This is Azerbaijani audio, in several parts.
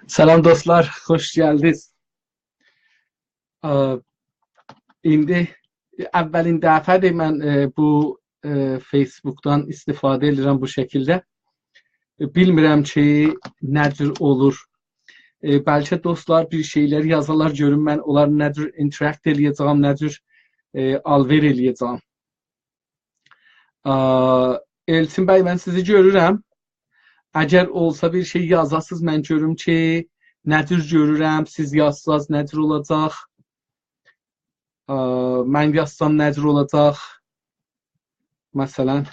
Salam dostlar, xoş gəldiniz. İndi əvvəlin dəfədir mən bu Facebook'dan istifadə edirəm bu şəkildə. Bilmirəm ki, nə cür olur. Bəlkə dostlar bir şeylər yazarlar, görüm mən onları nə cür interact eləyəcəm, nə cür alver eləyəcəm. Elçin bəy, mən sizi görürəm. Əgər olsa bir şey yazasınız, mən görüm ki, nə cür görürəm, siz yazsaz nə cür olacaq. Mən yazsam nə cür olacaq? Məsələn,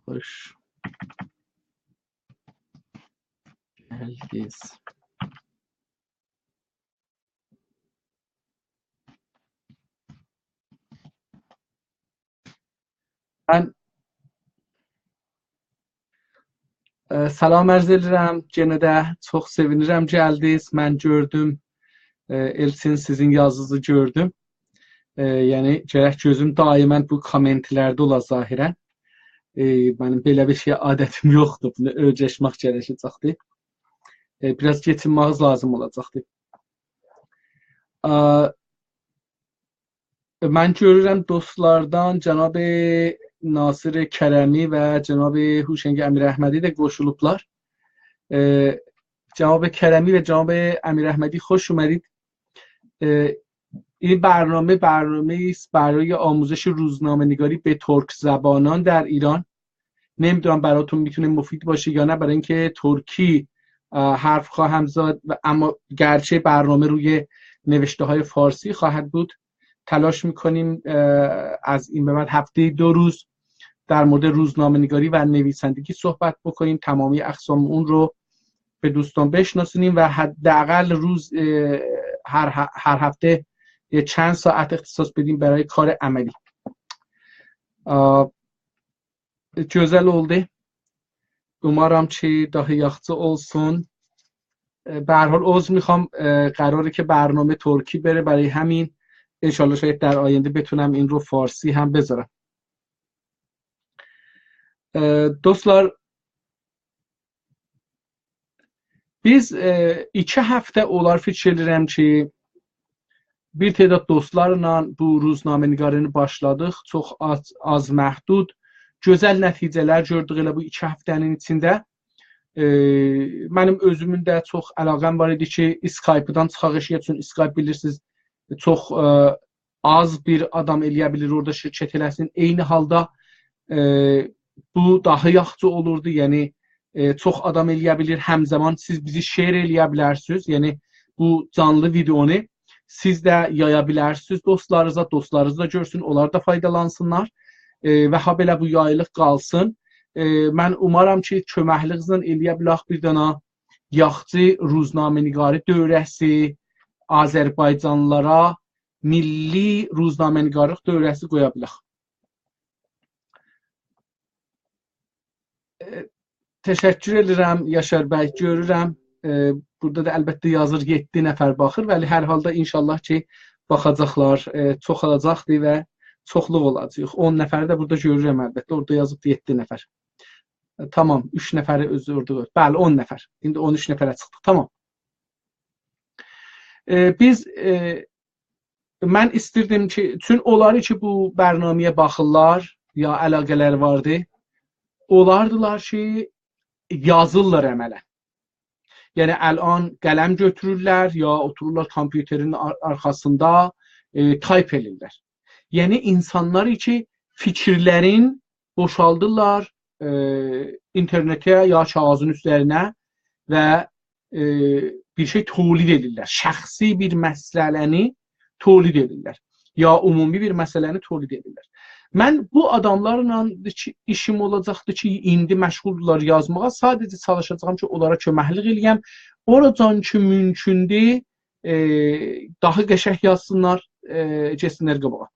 xoş gəldiniz. Mən salam ərz edirəm. Yenə də çox sevinirəm gəldiniz. Mən gördüm. Elçin sizin yazınızı gördüm. Yəni gərək gözüm daimən bu kommentlərdə ola zahirən. Mənim belə bir şey adətim yoxdur. Bunu öyrəşmək gərəkəcəkdir. Biraz yetinmağız lazım olacaqdır. Mən görürəm dostlardan Cənab-ı Nasir Kərəmi və Cənab-ı Huşengi Əmir Əhmədi də qoşulublar. Cənab-ı Kərəmi və Cənab-ı Əmir Əhmədi خوش اومدید. این برنامه است برای آموزش روزنامه‌نگاری به ترک زبانان در ایران. نمیدونم براتون میتونه مفید باشه یا نه، برای اینکه ترکی حرف خواهم زد اما گرچه برنامه روی نوشته های فارسی خواهد بود. تلاش میکنیم از این به بعد هفته 2 روز در مورد روزنامه‌نگاری و نویسندگی صحبت بکنیم، تمامی اقسام اون رو به دوستان بشناسونیم و حداقل روز هر هفته یه چند ساعت اختصاص بدیم برای کار عملی. Gözəl oldu. Umarım ki daha yaxşı olsun. به هر حال عذر میخوام، قراره که برنامه ترکی بره، برای همین انشالله شاید در آینده بتونم این رو فارسی هم بذارم. Dostlar, biz 2 həftə olar fikirləşirəm ki, bir تعداد dostlarla bu روزنامه‌نگارını başladıq. Çox az məhdud, gözəl nəticələr gördük elə bu 2 həftənin içində. Mənim özümün də çox əlaqəm var idi ki, Skype-dan çıxaq eşiyə, üçün Skype bilirsiniz, çox az bir adam eləyə bilir orada şirkət eləsin. Eyni halda bu daha yaxşı olurdu. Yəni çox adam eləyə bilir. Həmzəman siz bizi share eləyə bilərsiniz. Yəni bu canlı videonu siz də yaya bilərsiniz dostlarınıza, dostlarınız da görsün, onlar da faydalansınlar və ha belə bu yayılıq qalsın. Mən umaram ki, köməkliğinizlə eləyə bilək bir dənə yaxşı روزنامه‌نگاری dövrəsi Azərbaycanlılara milli روزنامه‌نگارlıq dövrəsi qoya bilək. Təşəkkür edirəm Yaşar bəy, görürəm. Burada da əlbəttə yazır 7 nəfər baxır, vəli hər halda inşallah ki baxacaqlar, çoxalacaqdır və çoxluq olacaq. 10 nəfəri də burada görürəm əlbəttə. Orada yazıb 7 nəfər. Tamam, 3 nəfəri özü orada. Bəli, 10 nəfər. İndi 13 nəfərə çıxdıq. Tamam. Mən istirdim ki, üçün onları ki bu bərnaməyə baxırlar, ya əlaqələri vardı, onlardılar ki yazırlar əmələ. Yəni الان qələm götürürlər ya otururlar kompüterin arxasında tayp edirlər. Yəni insanlar ki fikirlərin boşaldırlar internetə ya kağızın üstlərinə və bir şey tolid edirlər. Şəxsi bir məsələni tolid edirlər. Ya ümumi bir məsələni tolid edirlər. Mən bu adamlarla işim olacaqdı ki, indi məşğuldurlar yazmağa. Sadəcə çalışacağım ki, onlara köməklik eləyəm. Oradan ki, mümkündür, daha qəşəng yazsınlar, getsinlər qabağa.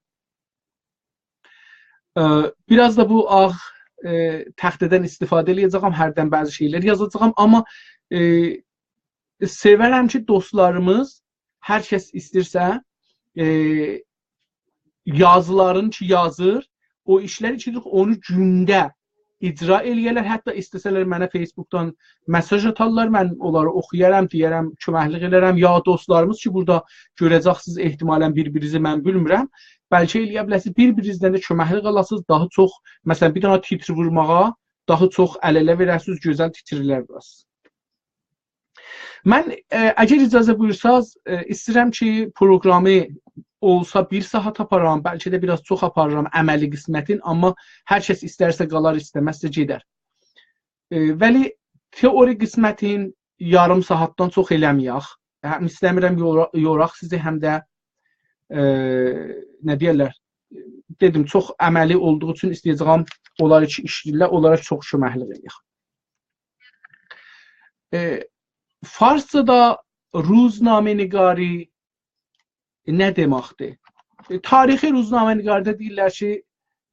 Biraz da bu ağ təxtədən istifadə eləyəcəm, hərdən bəzi şeylər yazacağım. Amma sevərəm ki, dostlarımız, hər kəs istirsə, yazıların ki yazır, o işlər için onu gündə icra eləyərlər. Hətta istəsələr mənə Facebookdan mesaj atarlar, mən onları oxuyaram, deyərəm, köməklik edərəm. Ya dostlarımız ki, burada görəcəksiniz, ehtimalən bir-birinizi mən bilmirəm. Bəlkə eləyə bilərsiniz, bir-birinizdən də köməklik alasınız, daha çox, məsələn, bir dənə titr vurmağa daha çox əl-ələ verərsiniz, gözəl titrlər verərsiniz. Mən, əgər icazə buyursaz, istəyirəm ki, proqramı olsa 1 saat aparıram, bəlkə də biraz çox aparıram əməli qismətin, amma hər kəs istərsə qalar, istəməzsə gedər. Vəli teori qismətin yarım saatdan çox eləməyək. Həm istəmirəm yoraq sizi, həm də nə deyərlər, dedim, çox əməli olduğu üçün istəyəcəyəm onları ki, işləyirlər, onlara çox köməklik edək. Farscada ruznamənigari nə deməkdir? Tarixi ruznamənigaridə deyirlər ki,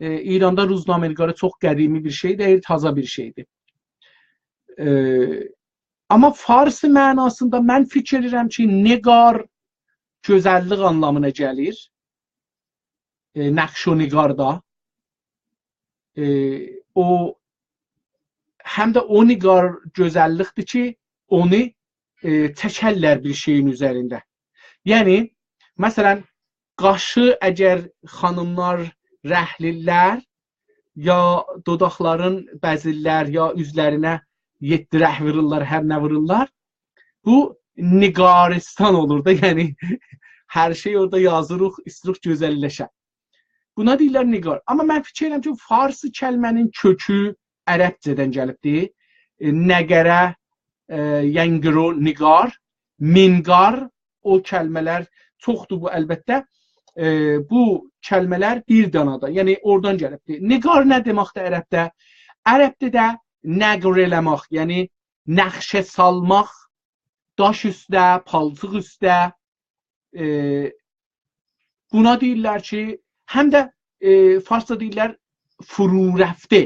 İranda ruznamənigari çox qədimi bir şey deyil, taza bir şeydir. Amma Farsi mənasında mən fikir edirəm ki, nigar gözəllik anlamına gəlir. Nəqş o nigarda. O həm də o nigar gözəllikdir ki, onu çəkərlər bir şeyin üzərində. Yəni, məsələn, qaşı əgər xanımlar rəhlilər, ya dodaqların bəzirlər, ya üzlərinə 7 rəh vururlar, hər nə vururlar, bu nigaristan olur da, yəni hər şey orada yazırıq, istəyirik gözəlləşə. Buna deyirlər nigar. Amma mən fikir edirəm ki, Farsi kəlmənin kökü ərəbcədən gəlibdir. Nəqərə, yəngiro, nigar, mingar, o kəlmələr çoxdur bu əlbəttə. Bu kəlmələr bir danada, yəni oradan gəlibdir. Nigar nə deməkdir ərəbdə? Ərəbdə də nəqr eləmək, yəni nəqşə salmaq, daş üstə, palçıq üstə. Buna deyirlər ki, həm də Farsda deyirlər furu rəfti.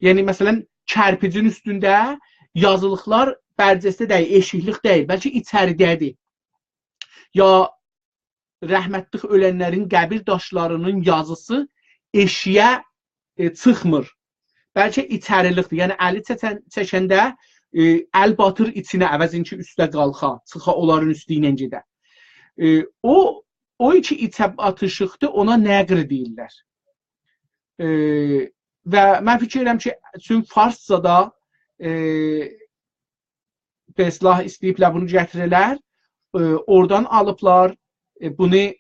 Yəni, məsələn, kərpicin üstündə yazılıqlar bərcəsdə deyil, eşiklik deyil, bəlkə içəridədir. Ya rəhmətlik ölənlərin qəbir daşlarının yazısı eşiyə çıxmır. Bəlkə içərilikdir. Yəni, əli çəkəndə əl batır içinə, əvəzinki üstə qalxa, çıxa onların üstü ilə gedə. O iki içə atışıqdır, ona nəqr deyirlər. Və mən fikir edirəm ki, çünki Farscada Beslah istəyiblər, bunu gətirirlər, oradan alıblar, bunu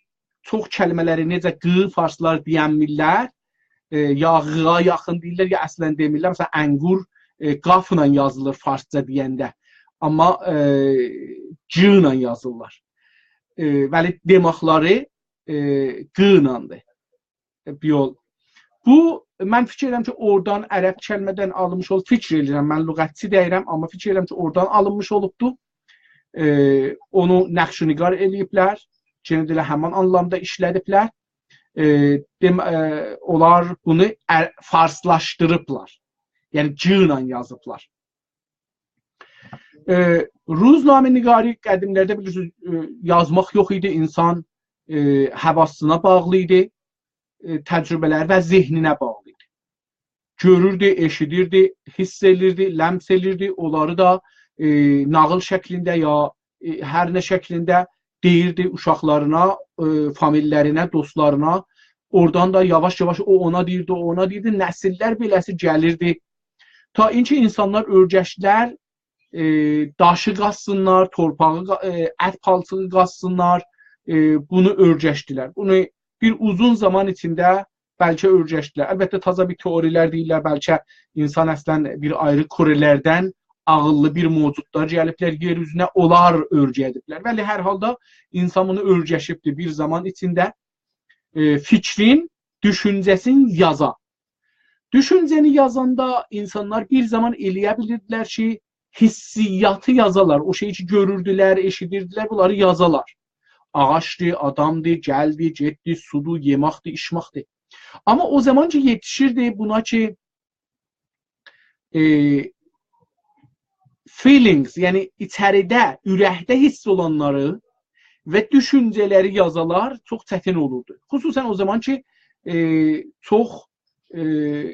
çox kəlmələri necə qı farslar deyənmirlər, ya ğa yaxın deyirlər, ya əslən demirlər. Məsələn, əngur qafla yazılır farsca deyəndə, amma c ilə yazırlar. Vəli deməkləri qınandır. Bu, mən fikir edirəm ki, oradan ərəb kəlmədən alınmış olub, fikir edirəm, mən lüğətçi deyirəm, amma fikir edirəm ki, oradan alınmış olubdur. Onu nəqş-nigar eləyiblər, genə həman anlamda işlədiblər. Onlar bunu farslaşdırıblar, yəni c ilə yazıblar. Ruznamənigari qədimlərdə bilirsiniz, yazmaq yox idi, insan həvasına bağlı idi, təcrübələri və zehninə bağlı idi. Görürdü, eşidirdi, hiss edirdi, ləms edirdi, onları da nağıl şəklində ya hər nə şəklində deyirdi uşaqlarına, famillərinə, dostlarına. Oradan da yavaş-yavaş o ona deyirdi, o ona deyirdi, nəsillər beləsi gəlirdi. Ta inki insanlar örgəşdilər, daşı qazsınlar, torpağı, ət palçığı qazsınlar, bunu örgəşdilər. Bunu bir uzun zaman içində bəlkə örgəşdilər. Əlbəttə, taza bir teorilər deyirlər, bəlkə insan əslən bir ayrı kurelərdən ağıllı bir mövcudlar gəliblər yer üzünə, onlar örgə ediblər. Bəli, hər halda insan bunu örgəşibdir bir zaman içində. Fikrin, düşüncəsin yaza. Düşüncəni yazanda insanlar bir zaman eləyə bilirdilər ki, hissiyatı yazalar. O şeyi ki, görürdülər, eşidirdilər, bunları yazalar. Ağaçdır, adamdır, gəldi, getdi, sudur, yemaqdır, içmaqdır. Amma o zaman ki, yetişirdi buna ki, feelings, yəni içəridə, ürəkdə hiss olanları və düşüncələri yazalar çox çətin olurdu. Xüsusən o zaman ki, çox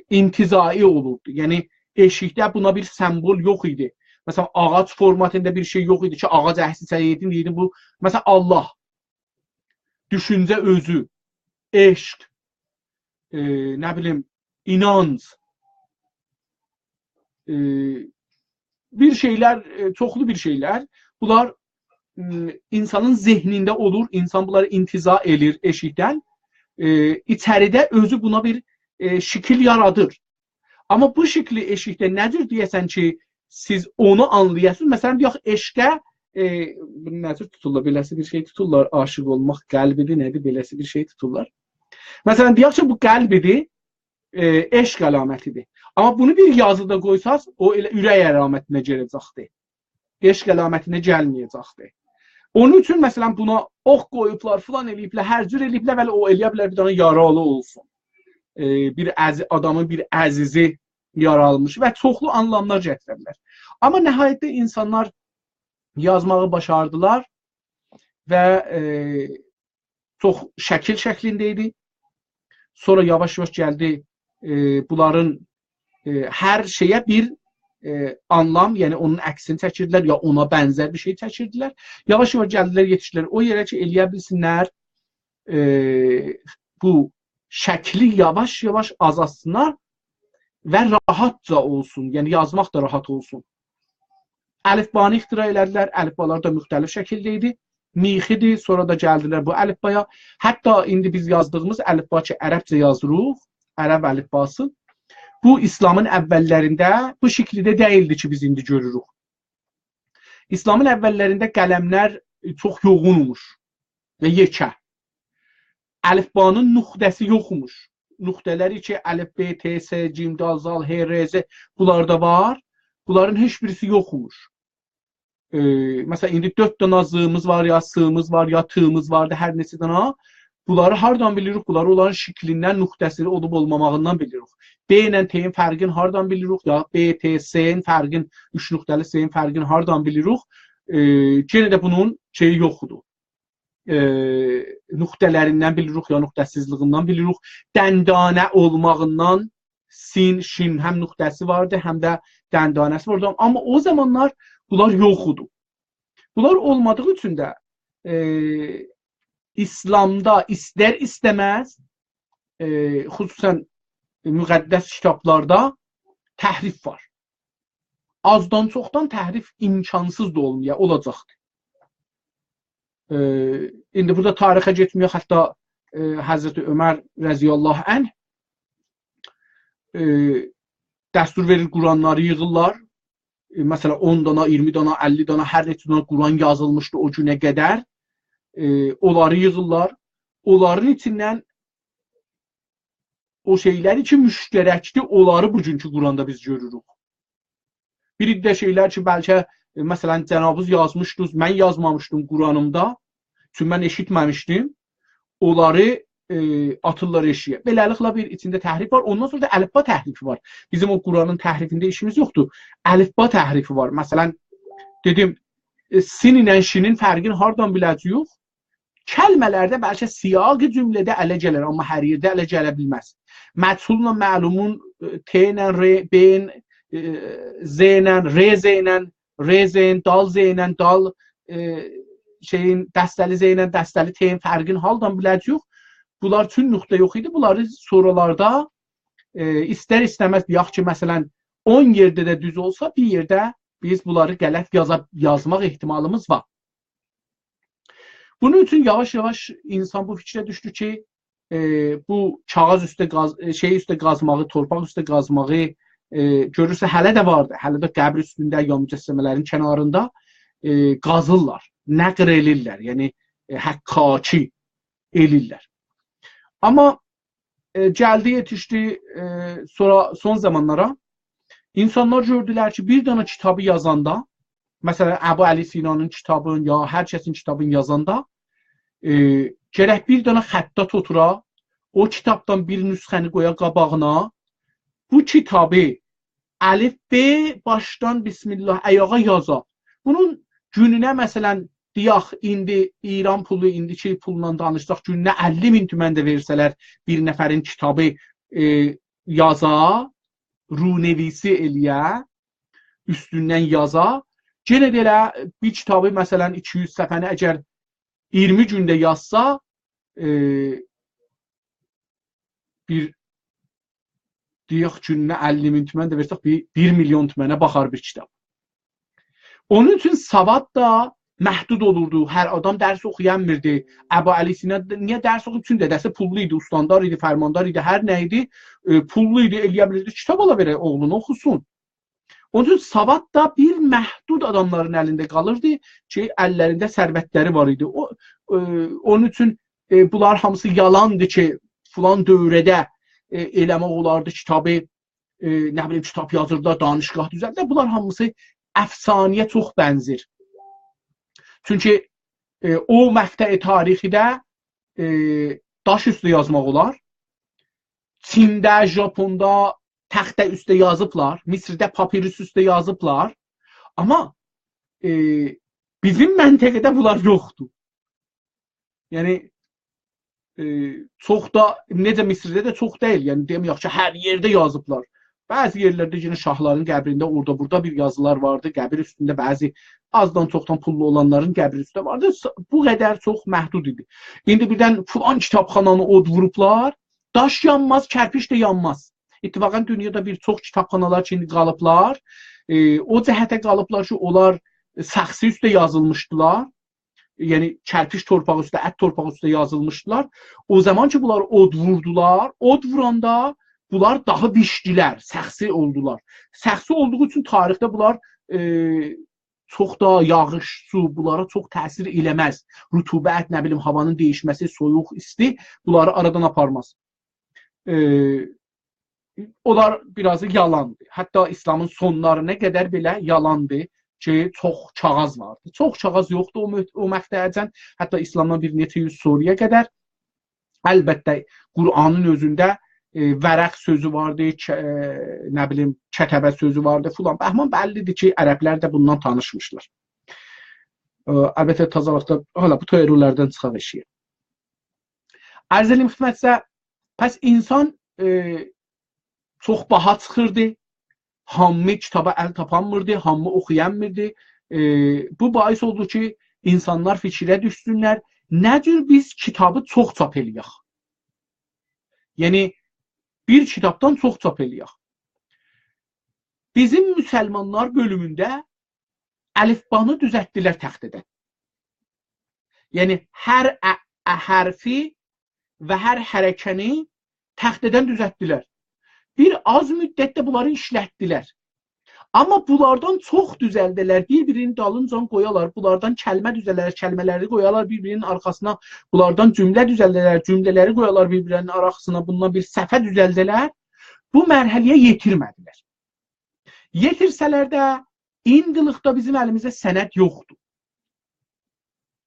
intizai olurdu. Yəni eşikdə buna bir sembol yox idi. Məsələn, ağac formatında bir şey yox idi ki, ağac əhsi səyyidin deyirdi bu. Məsələn, Allah, düşüncə özü, eşq, nə bilim, inanc, bir şeylər, çoxlu bir şeylər. Bunlar insanın zehnində olur, insan bunları intiza edir eşikdən. İçəridə özü buna bir şəkil yaradır. Amma bu şəkli eşikdə nədir deyəsən ki, siz onu anlayasınız. Məsələn, deyək, eşqə nədir tuturlar, beləsi bir şey tuturlar, aşıq olmaq qəlbidir, nədir, beləsi bir şey tuturlar. Məsələn, deyək ki, bu qəlbidir, eşq əlamətidir. Amma bunu bir yazıda qoysaz, o elə ürək əlamətinə gələcəkdir. Eşq əlamətinə gəlməyəcəkdir. Onun üçün, məsələn, buna ox qoyublar, filan eləyiblər, hər cür eləyiblər, vəli o eləyə bilər bir dana yaralı olsun. Bir adamın bir əzizi yaralmış və çoxlu anlamlar gətirə. Amma nəhayətdə insanlar yazmağı başardılar və çox şəkil şəklində idi. Sonra yavaş-yavaş gəldi bunların hər şeyə bir anlam, yəni onun əksini çəkirdilər, ya ona bənzər bir şey çəkirdilər. Yavaş-yavaş gəldilər, yetişdilər o yerə ki, eləyə bilsinlər bu şəkli yavaş-yavaş azaltsınlar və rahatca olsun, yəni yazmaq da rahat olsun. Əlifbanı ixtira elədilər, əlifbalar da müxtəlif şəkildə idi. Mixidir, sonra da gəldilər bu əlifbaya. Hətta indi biz yazdığımız əlifba ki, ərəbcə yazırıq, ərəb əlifbası. Bu, İslamın əvvəllərində bu şəkildə deyildi ki, biz indi görürük. İslamın əvvəllərində qələmlər çox yoğunmuş və yekə. Əlifbanın nüqtəsi yoxmuş. Nüqtələri ki, əlif, B, T, S, Cim, Dal, Zal, H, R, Z bunlarda var. Bunların heç birisi yoxmuş. Məsələn, indi 4 dana zığımız var, ya sığımız var, ya tığımız vardı, hər neçə dana. Bunları hardan bilirik? Bunları onların şəklindən, nüqtəsini olub olmamağından bilirik. B ilə T-in fərqini hardan bilirik? Ya B, T, S-in fərqini, 3 nöqtəli S-in fərqini hardan bilirik? Yenə də bunun şeyi yoxdur. Nöqtələrindən bilirik, ya nöqtəsizliğindən bilirik. Dəndanə olmağından sin, şin həm nöqtəsi vardı, həm də dəndanəsi vardı. Amma o zamanlar bunlar yoxdur. Bunlar olmadığı üçün də İslamda istər-istəməz, xüsusən müqəddəs kitablarda təhrif var. Azdan çoxdan təhrif imkansız da olacaqdır. İndi burada tarixə getməyək, hətta Həzrəti Ömər rəziyallahu anh dəstur verir, Quranları yığırlar. Məsələn, 10 dana, 20 dana, 50 dana, hər neçə dana Quran yazılmışdı o günə qədər. Onları yığırlar. Onların içindən o şeyləri ki, müştərəkdir, onları bugünkü Quranda biz görürük. Bir də şeylər ki, bəlkə, məsələn, Cənabız yazmışdınız, mən yazmamışdım Quranımda, çünki mən eşitməmişdim, onları atırlar eşiyə. Beləliklə bir içində təhrif var, ondan sonra da əlifba təhrifi var. Bizim o Quranın təhrifində işimiz yoxdur. Əlifba təhrifi var. Məsələn, dedim, sin ilə şinin fərqini hardan biləcəyik? Kəlmələrdə bəlkə siyaqı cümlədə ələ gələr, amma hər yerdə ələ gələ bilməz. Məchullə məlumun T ilə, B ilə, Z ilə, R Z ilə, dal Z ilə, dal dəstəli Z ilə, dəstəli T-in fərqini haldan biləcəyik. Bunlar üçün nöqtə yox idi. Bunları sorularda istər-istəməz deyək ki, məsələn, 10 yerdə də düz olsa, bir yerdə biz bunları qələt yazmaq ehtimalımız var. Bunun üçün yavaş-yavaş insan bu fikrə düşdü ki, bu kağız üstə qazmağı, torpaq üstə qazmağı görürsə, hələ də vardı. Hələ də qəbr üstündə, ya mücəssəmələrin kənarında qazırlar, nəqr elirlər, yəni həqqaqi elirlər. Amma gəldi, yetişdi, sonra son zamanlara insanlar gördülər ki, bir dana kitabı yazanda, məsələn, Əbu Əli Sinanın kitabını, ya hər kəsin kitabını yazanda, gərək bir dana xəttat otura, o kitabdan bir nüsxəni qoya qabağına, bu kitabı əlif B başdan Bismillah ayağa yaza. Bunun gününə, məsələn, deyək, indi İran pulu, indiki pulla danışsaq, gününə 50.000 tümən də versələr bir nəfərin kitabı yaza, runevisi eləyə, üstündən yaza. Yenə də elə bir kitabı məsələn 200 səhifəni əgər 20 gündə yazsa, bir deyək gününə 50 min tümən də versək 1 milyon tümənə baxar bir kitab. Onun üçün savad da məhdud olurdu. Hər adam dərs oxuyanmırdı. Əbu Əli Sina niyə dərs oxuyub? Çünki dədəsi pullu idi, ustandar idi, fərmandar idi, hər nə idi, pullu idi, eləyə bilirdi. Kitab ala verək, oğlunu oxusun. Onun üçün savad da bir məhdud adamların əlində qalırdı ki, əllərində sərvətləri var idi. Onun üçün bunlar hamısı yalandır ki, filan dövrədə eləmək olardı kitabı, nə bilim, kitab yazırlar, danışqah düzəldir. Bunlar hamısı əfsanəyə çox bənzir. Çünki o məqtəi tarixidə daş üstə yazmaq olar. Çində, Japonda təxtə üstə yazıblar, Misirdə papirus üstə yazıblar. Amma bizim məntəqədə bunlar yoxdur. Yəni çox da, necə Misirdə də çox deyil. Yəni deməyək ki, hər yerdə yazıblar. Bəzi yerlərdə yine şahların qəbrində orada burada bir yazılar vardı. Qəbir üstündə bəzi azdan çoxdan pullu olanların qəbir üstündə vardı. Bu qədər çox məhdud idi. İndi birdən filan kitabxananı od vurublar. Daş yanmaz, kərpiç də yanmaz. İttifaqən dünyada bir çox kitabxanalar kimi qalıblar. O cəhətə qalıblar ki, onlar saxsı üstə yazılmışdılar. Yəni kərpiç torpağı üstə, ət torpağı üstə yazılmışdılar. O zaman ki, bunlar od vurdular. Od vuranda bunlar daha bişdilər, səxsi oldular. Səxsi olduğu üçün tarixdə bunlar çox da yağış, su bunlara çox təsir eləməz. Rütubət, nə bilim, havanın değişməsi, soyuq, isti bunları aradan aparmaz. Onlar biraz yalandır. Hətta İslamın sonlarına qədər belə yalandır ki, çox kağız vardı. Çox kağız yoxdur o məqtəyəcən. Hətta İslamdan bir neçə yüz soruya qədər. Əlbəttə, Qur'anın özündə vərəq sözü vardı, nə bilim, kətəbə sözü vardı filan. Bəhman bəllidir ki, ərəblər də bundan tanışmışlar. Əlbəttə, taza vaxtda hala bu teoriyalardan çıxaq eşiyə. Ərz edim xidmətsə, pəs insan çox baha çıxırdı. Hamı kitaba əl tapanmırdı, hamı oxuyanmırdı. Bu bais oldu ki, insanlar fikrə düşsünlər. Nə cür biz kitabı çox çap eləyək? Yəni, bir kitabdan çox çap eləyək. Bizim müsəlmanlar bölümündə əlifbanı düzəltdilər təxtədən. Yəni, hər hərfi və hər hərəkəni təxtədən düzəltdilər. Bir az müddətdə bunları işlətdilər. Amma bunlardan çox düzəldilər, bir-birinin dalıncan qoyalar, bunlardan kəlmə düzəldilər, kəlmələri qoyalar bir-birinin arxasına, bunlardan cümlə düzəldilər, cümlələri qoyalar bir-birinin arxasına, bundan bir səhifə düzəldilər. Bu mərhələyə yetirmədilər. Yetirsələr də, indilikdə bizim əlimizdə sənəd yoxdur.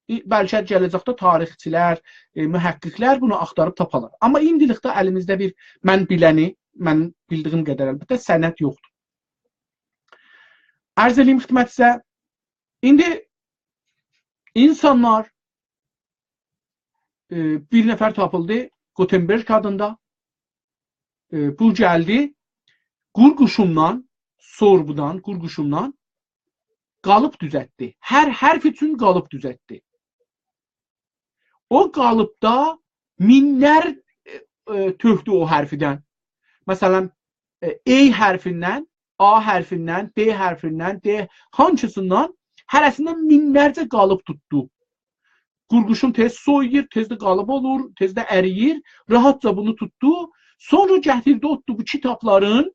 Bəlkə gələcəkdə tarixçilər, mühəqqqiqlər bunu axtarıb tapalar. Amma indilikdə əlimizdə bir, mən biləni, mən bildiyim qədər əlbəttə sənəd yoxdur. Ərz eləyim xidmətsə, indi insanlar bir nəfər tapıldı, Gutenberg adında. Bu gəldi, qurquşumdan, sorbudan, qurquşumdan qalıb düzəltdi. Hər hərf üçün qalıb düzəltdi. O qalıbda minlər töhdü o hərfidən. Məsələn, E hərfindən, A hərfindən, B hərfindən, D hansısından, hərəsindən minlərcə qalıb tutdu. Qurquşun tez soyuyur, tez də qalıb olur, tez də əriyir. Rahatca bunu tutdu. Sonra gətirdi, otdu bu kitabların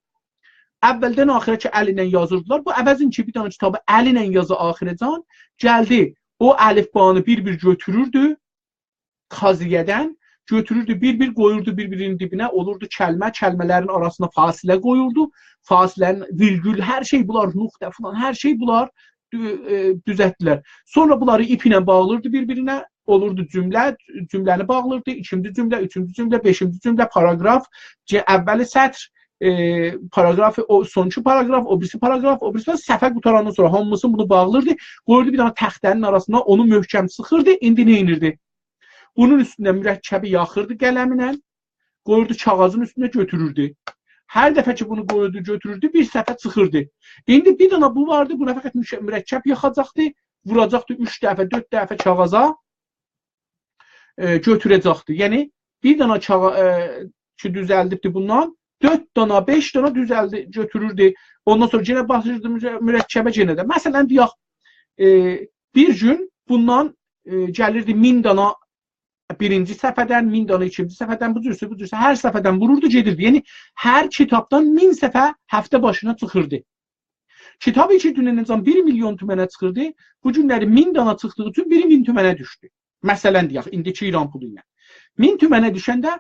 əvvəldən axıra ki, əli ilə yazırdılar. Bu əvəzin ki, bir dənə kitabı əli ilə yazı axiracan gəldi. O əlifbanı bir-bir götürürdü xaziyyədən. Götürürdü, bir-bir qoyurdu bir-birinin dibinə, olurdu kəlmə, kəlmələrin arasına fasilə qoyurdu. Fasilənin virgül, hər şey bunlar, nuqtə falan, hər şey bunlar düzəltdilər. Sonra bunları ip ilə bağlırdı bir-birinə, olurdu cümlə, cümləni bağlırdı, ikinci cümlə, üçüncü cümlə, beşinci cümlə, paragraf, əvvəli sətr, paragrafı, sonuncu paragraf, o birisi paragraf, o birisi səhifə qutarandan sonra hamısını bunu bağlırdı, qoyurdu bir dənə təxtənin arasına, onu möhkəm sıxırdı, indi nə inirdi? Bunun üstündə mürəkkəbi yaxırdı qələminə, qoyurdu kağızın üstünə götürürdü. Hər dəfə ki bunu qoyurdu, götürürdü, bir səhvə çıxırdı. İndi bir dana bu vardı, buna fəqət mürəkkəb yaxacaqdı, vuracaqdı 3 dəfə, 4 dəfə kağıza götürəcəkdi. Yəni bir dana ki düzəldibdi bundan 4 dana, 5 dana düzəldi, götürürdü. Ondan sonra yenə baxırdı mürəkkəbə yenə də. Məsələn deyək, bir gün bundan gəlirdi 1000 dana birinci səfədən, 1000 dana ikinci səfədən, bu cürsə hər səfədən vururdu, gedirdi. Yəni hər kitabdan 1000 səfə həftə başına çıxırdı. Kitab 2 dünəndən 1 milyon tümənə çıxırdı. Bu günləri 1000 dana çıxdığı üçün 1000 tümənə düşdü. Məsələn deyək, indiki İran pulu ilə. 1000 tümənə düşəndə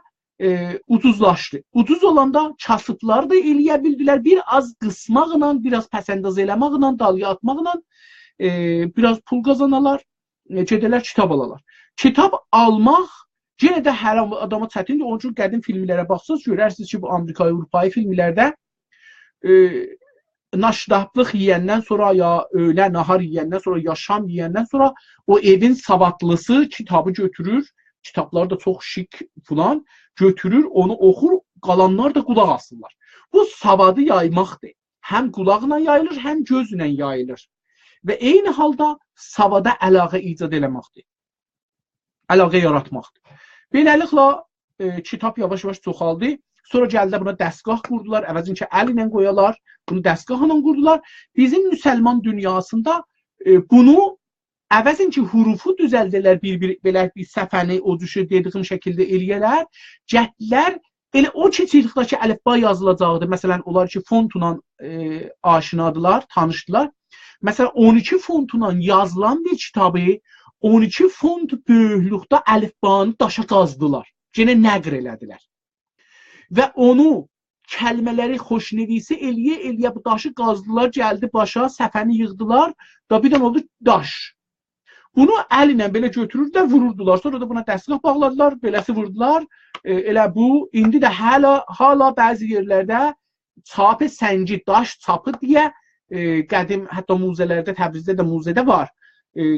ucuzlaşdı. Ucuz olanda kasıblar da eləyə bildilər. Bir az qısmaqla, biraz pəsəndaz eləməklə, dalya atmaqla biraz pul qazanalar, gedələr kitab alalar. Kitab almaq yenə də hər adama çətindir. Onun üçün qədim filmlərə baxsınız, görərsiniz ki, bu Amerika, Avropa filmlərdə naşdahlıq yeyəndən sonra, ya öğlə nahar yeyəndən sonra, ya şam yeyəndən sonra o evin savadlısı kitabı götürür. Kitablar da çox şik falan götürür, onu oxur, qalanlar da qulaq asırlar. Bu savadı yaymaqdır. Həm qulaqla yayılır, həm gözlə yayılır. Və eyni halda savada əlaqə icad eləməkdir. Əlaqə yaratmaqdır. Beləliklə kitab yavaş-yavaş çoxaldı. Sonra gəldilər buna dəstgah qurdular. Əvəzincə əl ilə qoyalar, bunu dəstgahla qurdular. Bizim müsəlman dünyasında bunu əvəzincə hurufu düzəldilər, belə bir səfəni o düşür dediyim şəkildə eləyələr. Cəhdlər elə o kiçiklikdəki əlifba yazılacaqdı. Məsələn, onlar ki fontla aşinadılar, tanışdılar. Məsələn, 12 fontla yazılan bir kitabı 12 font böyüklükdə əlifbanı daşa qazdılar. Yenə nəqr elədilər. Və onu kəlmələri xoşnevisi eləyə bu daşı qazdılar, gəldi başa, səfəni yığdılar, da bir dənə oldu daş. Bunu əl ilə belə götürürdülər, vururdular. Sonra da buna dəstgah bağladılar, beləsi vurdular. Elə bu, indi də hala bəzi yerlərdə çapı səngi, daş çapı deyə qədim, hətta muzələrdə, Təbrizdə də muzədə var.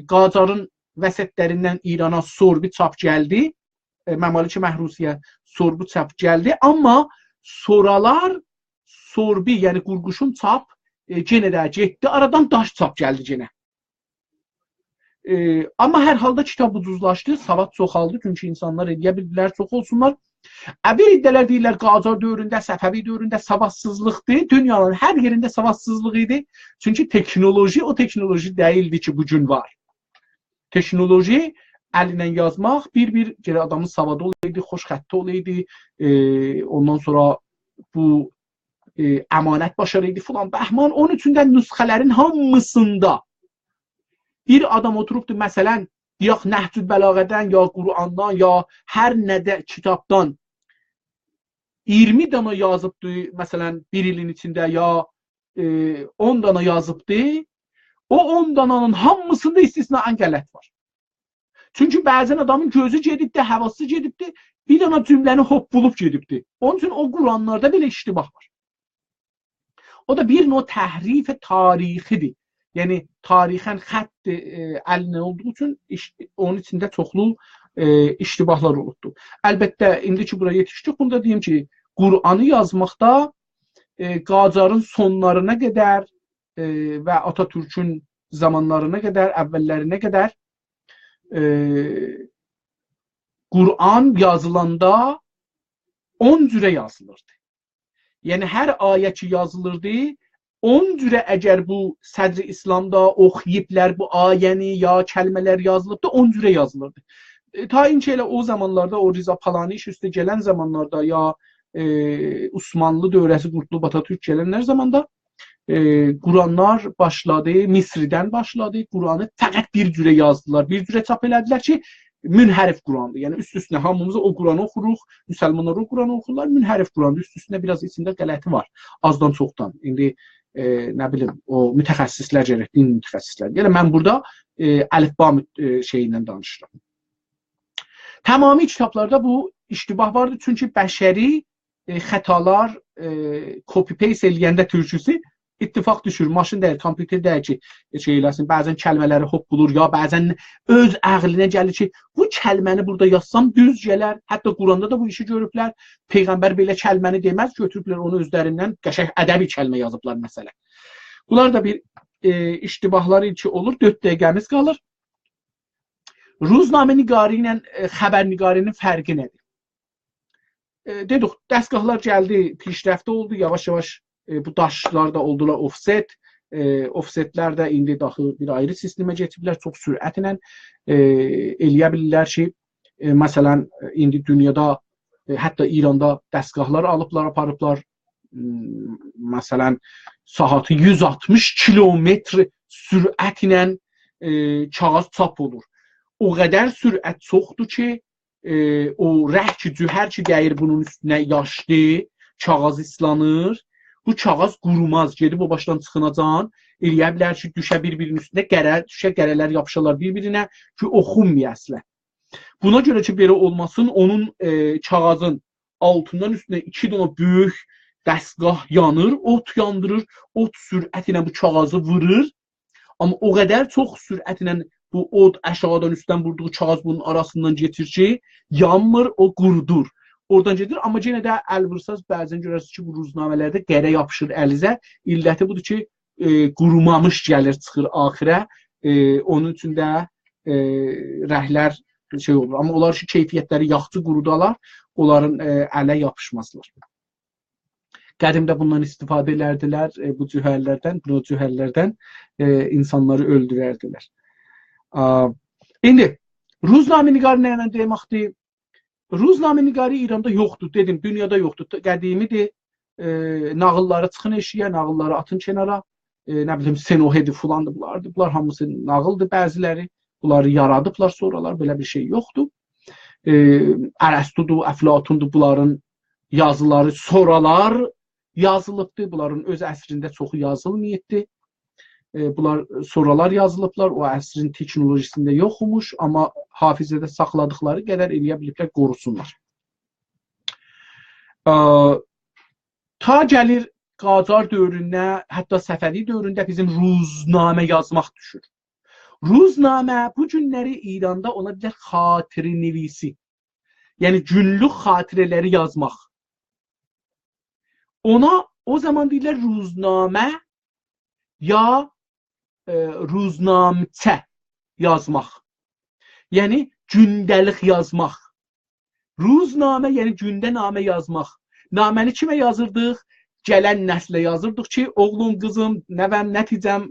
Qacarın vəsətlərindən İrana sorbi çap gəldi. Məmalik Məhrusiyə sorbu çap gəldi. Amma soralar sorbi, yəni qurquşun çap yenə də getdi. Aradan daş çap gəldi yenə. Amma hər halda kitab ucuzlaşdı, savad çoxaldı. Çünki insanlar eləyə bildilər, çox olsunlar. Bir iddələr deyirlər, Qacar dövründə, Səfəvi dövründə savadsızlıqdır. Dünyanın hər yerində savadsızlıq idi. Çünki teknoloji o teknoloji deyildi ki, bugün var. Teknoloji, əlinlə yazmaq, bir adamın savadı olaydı, xoş xətti olaydı. Ondan sonra bu əmanət başarıydı filan. Bəhman, onun üçün də nüsxələrin hamısında bir adam oturubdur, məsələn, deyək, Nəhcül Bəlağədən, ya Qurandan, ya hər nədə kitabdan 20 dana yazıbdır, məsələn, bir ilin içində, ya 10 dana yazıbdır. O 10 dananın hamısında istisnaən qələt var. Çünki bəzən adamın gözü gedibdir, həvası gedibdir, bir dana cümləni hop bulub gedibdir. Onun üçün o Quranlarda belə iştibah var. O da bir növ təhrif tarixidir. Yəni, tarixən xətt əlinə olduğu üçün onun içində çoxlu iştibahlar olubdur. Əlbəttə, indi ki, buraya yetişdik, bunu da deyim ki, Quranı yazmaqda Qacarın sonlarına qədər və Atatürkün zamanlarına qədər, əvvəllərinə qədər Quran yazılanda 10 cürə yazılırdı. Yəni, hər ayə ki yazılırdı, 10 cürə əgər bu Sədr-i İslamda oxuyiblər bu ayəni, ya kəlmələr yazılıbdı, 10 cürə yazılırdı. Ta inki elə o zamanlarda, o Riza Palani iş üstə gələn zamanlarda, ya Osmanlı dövrəsi qurtulub Atatürk gələnlər zamanda Quranlar başladı, Misridən başladı. Quranı fəqət bir cürə yazdılar. Bir cürə çap elədilər ki, münhərif Qurandır. Yəni, üst-üstünə hamımız o Quranı oxuruq, müsəlmanlar o Quranı oxurlar, münhərif Qurandır. Üst-üstünə biraz içində qələti var, azdan çoxdan. İndi, nə bilim, o mütəxəssislər gərək, din mütəxəssislər. Yəni, mən burada əlifba şeyindən danışıram. Təmami kitablarda bu iştibah vardır. Çünki bəşəri xətalar copy-paste eləyəndə türküsü ittifaq düşür, maşın deyil, kompüter deyil ki, şey eləsin, bəzən kəlmələri hop bulur, ya bəzən öz əqlinə gəlir ki, bu kəlməni burada yazsam düz gələr. Hətta Quranda da bu işi görüblər. Peyğəmbər belə kəlməni deməz, götürüblər onu özlərindən qəşəng ədəbi kəlmə yazıblar məsələ. Bunlar da bir iştibahları ki olur. 4 dəqiqəmiz qalır. Ruznamə nigarı ilə xəbər nigarinin fərqi nədir? Dedik, dəstgahlar gəldi, pişrəfdə oldu, yavaş-yavaş bu daşlar da oldular offset. Offsetlər də indi daxil bir ayrı sistemə getiblər, çox sürətlə eləyə bilirlər ki, məsələn, indi dünyada, hətta İranda dəstgahlar alıblar, aparıblar. Məsələn, saatı 160 kilometr sürətlə kağız çap olur. O qədər sürət çoxdur ki, o rəh ki, cühər ki, dəyir bunun üstünə yaşdı, kağız islanır. Bu kağız qurumaz, gedib o başdan çıxınacaq, eləyə bilər ki, düşə bir-birinin üstündə, düşə qərələr yapışarlar bir-birinə ki, oxunmayasılar. Buna görə ki, belə olmasın, onun kağızın altından üstünə 2 dənə böyük dəstgah yanır, ot yandırır, ot sürətlə bu kağızı vurur. Amma o qədər çox sürətlə bu od aşağıdan üstdən vurduğu kağız bunun arasından getir ki, yanmır, o qurudur. Oradan gedir, amma yenə də əl vursaz bəzən görərsiniz ki, bu ruznamələrdə qərə yapışır əlizə. İlləti budur ki, qurumamış gəlir, çıxır axirə. Onun üçün də rəhlər şey olur. Amma onlar ki, keyfiyyətləri yaxşı qurudalar, onların ələ yapışmazlar. Qədimdə bundan istifadə edərdilər, bu cühərlərdən insanları öldürərdilər. İndi, ruznamə-nigarı nə ilə deməkdir? Ruznamə-nigarı İranda yoxdur, dedim, dünyada yoxdur. Qədimidir, nağılları çıxın eşiyə, nağılları atın kənara, nə bilim, Senohedi filandır, bunlardır. Bunlar hamısı nağıldır, bəziləri. Bunları yaradıblar sonralar, belə bir şey yoxdur. Ərəstudur, Əflatundur, bunların yazıları sonralar yazılıbdır. Bunların öz əsrində çoxu yazılmayıbdır. Bunlar sonralar yazılıblar, o əsrin teknolojisində yoxmuş, amma hafizədə saxladıqları qədər eləyə biliblər, qorusunlar. Ta gəlir Qacar dövrünə, hətta Səfəvi dövründə bizim ruznamə yazmaq düşür. Ruznamə bu günləri İranda ona deyilər xatirə-nivisi, yəni günlük xatirələri yazmaq. Ona o zaman deyirlər ruznamə ya ruznamçə yazmaq. Yəni gündəlik yazmaq. Ruznamə yəni gündə namə yazmaq. Naməni kimə yazırdıq? Gələn nəslə yazırdıq ki, oğlum, qızım, nəvəm, nəticəm,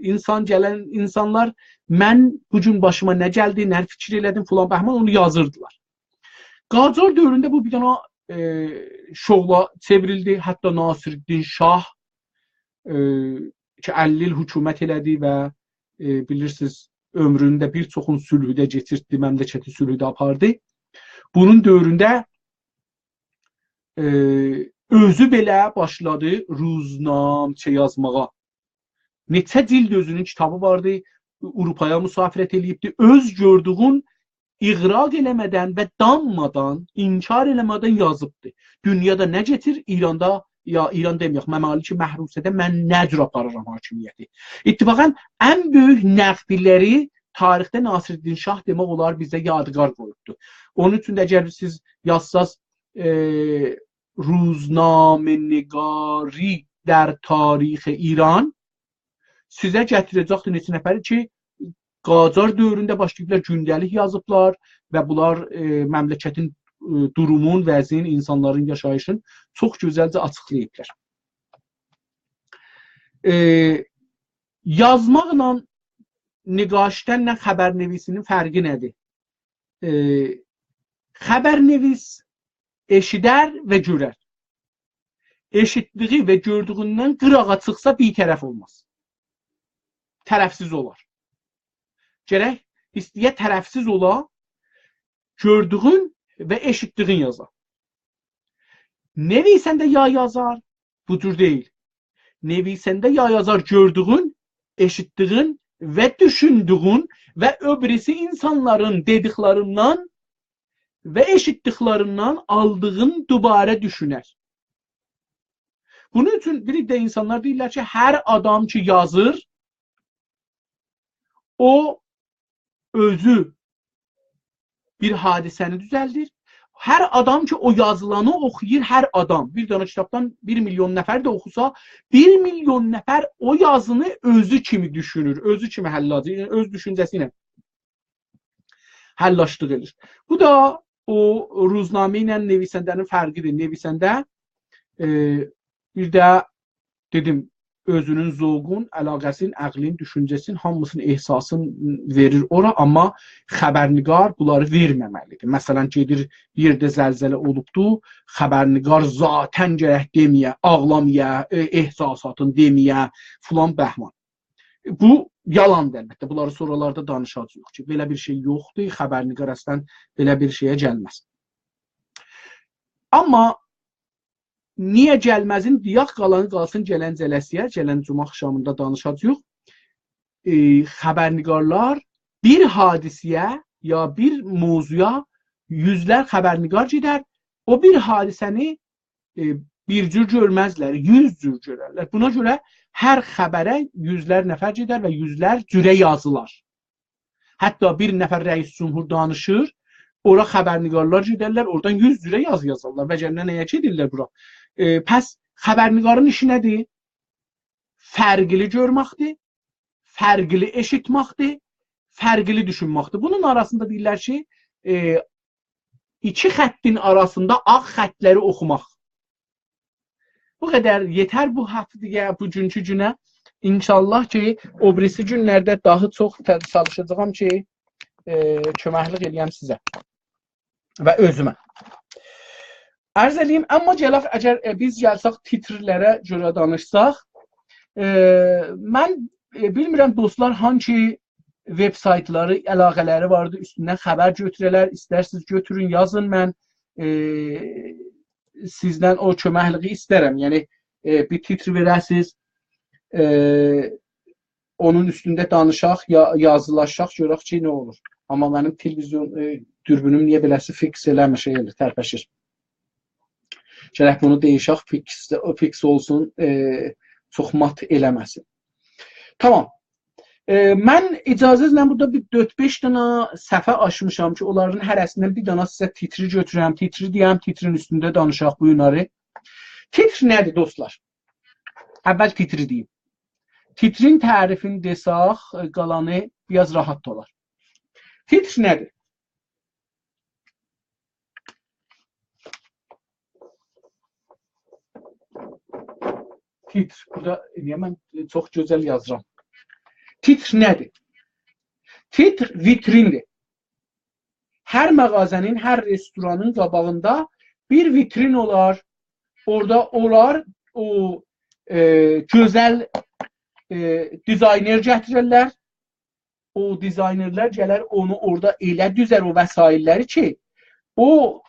gələn insanlar, mən bu gün başıma nə gəldi, nə fikir elədim, filan bəhman, onu yazırdılar. Qacar dövründə bu bir dana şovla çevrildi. Hətta Nasiruddin Şah ki, 50 il hökumət elədi və bilirsiniz, ömründə bir çoxun sülhüdə getirdi, məmləkəti sülhüdə apardı. Bunun dövründə özü belə başladı ruznamçə yazmağa. Neçə cild özünün kitabı vardı, Avropaya müsafirət eləyibdi. Öz gördüğün iqraq eləmədən və danmadan, inkar eləmədən yazıbdı. Dünyada nə getir? İranda, ya İran deməyək, Məmaliki Məhrusədə mən nə cür aparıram hakimiyyəti. İttifaqən ən böyük nəqdləri tarixdə Nasiruddin Şah demək olar bizə yadigar qoyubdur. Onun üçün də əgər siz yazsaz ruznamə-nigari در tarix İran sizə gətirəcəkdir neçə nəfəri ki, Qacar dövründə başlayıblar, gündəlik yazıblar və bunlar məmləkətin durumun, vəziyyətin, insanların yaşayışını çox gözəlcə açıqlayıblar. Yazmaqla niqaşdənlə xəbərnevisinin fərqi nədir? Xəbərnevis eşidər və görər. Eşitdiyi və gördüyündən qırağa çıxsa bir tərəf olmaz. Tərəfsiz olar. Gərək istəyə tərəfsiz ola, gördüyün və eşitdiyin yazar. Nevisəndə ya yazar, bu cür deyil. Nevisəndə ya yazar gördüyün, eşitdiyin və düşündüyün və öbürisi insanların dediklərindən və eşitdiklərindən aldığın dubarə düşünər. Bunun üçün bir də insanlar deyirlər ki, hər adam ki yazır, o özü bir hadisəni düzəldir. Hər adam ki o yazılanı oxuyur, hər adam bir dənə kitabdan 1 milyon nəfər də oxusa, 1 milyon nəfər o yazını özü kimi düşünür, özü kimi həllac, yəni öz düşüncəsi ilə həllaşlıq edir. Bu da o ruznamə ilə nevisəndənin fərqidir. Nevisəndə bir də dedim, özünün zovqun, əlaqəsin, əqlin, düşüncəsin, hamısının ehsasını verir ora, amma xəbərnigar bunları verməməlidir. Məsələn, gedir bir yerdə zəlzələ olubdu, xəbərnigar zatən gərək deməyə, ağlamaya, ehsasatını deməyə, filan bəhman. Bu yalandır əlbəttə. Bunları sonralarda danışacağıq ki, belə bir şey yoxdur, xəbərnigar əslən belə bir şeyə gəlməz. Amma niyə gəlməzin deyək, qalanı qalsın gələn cələsiyə, gələn cuma axşamında danışacağıq. Xəbərnigarlar bir hadisiyə ya bir mövzuya yüzlər xəbərnigar gedər. O bir hadisəni bir cür görməzlər, 100 cür görərlər. Buna görə hər xəbərə yüzlər nəfər gedər və yüzlər cürə yazılar. Hətta bir nəfər rəis cümhur danışır, ora xəbərnigarlar gedərlər, oradan 100 cürə yazı yazarlar və cəmlə nəyə gedirlər bura? Pəs xəbərnigarın işi nədir? Fərqli görməkdir, fərqli eşitməkdir, fərqli düşünməkdir. Bunun arasında deyirlər ki, iki xəttin arasında ağ xətləri oxumaq. Bu qədər yetər bu həftəyə, bu günkü günə. İnşallah ki, o birisi günlərdə daha çox çalışacağam ki, köməklik edəyəm sizə və özümə. Ərz edeyim, amma gələk, əgər biz gəlsək titrlərə görə danışsaq, mən bilmirəm dostlar hangi web saytları, əlaqələri vardı, üstündən xəbər götürələr, istərsiniz götürün, yazın, mən sizdən o köməkliyi istərəm. Yəni, bir titr verəsiniz, onun üstündə danışaq, yazılaşaq, görək ki, nə olur. Amma mənim televizyon dürbünüm niyə beləsi fix eləmə şey elə, tərpəşir. Gərək bunu deyişək, fix olsun, çox mat eləməsin. Tamam. Mən icazənizlə burada bir 4-5 dənə səhifə açmışam ki, onların hərəsindən bir dənə sizə titri götürəm, titri deyəm, titrin üstündə danışaq bu günləri. Titr nədir dostlar? Əvvəl titri deyim. Titrin tərifini desək, qalanı biraz rahat olar. Titr nədir? Titr, burada mən çox gözəl yazıram. Titr nədir? Titr vitrindir. Hər məğazənin, hər restoranın qabağında bir vitrin olar. Orada olar o gözəl dizayner gətirirlər. O dizaynerlər gələr onu orada elə düzər o vəsailləri ki, o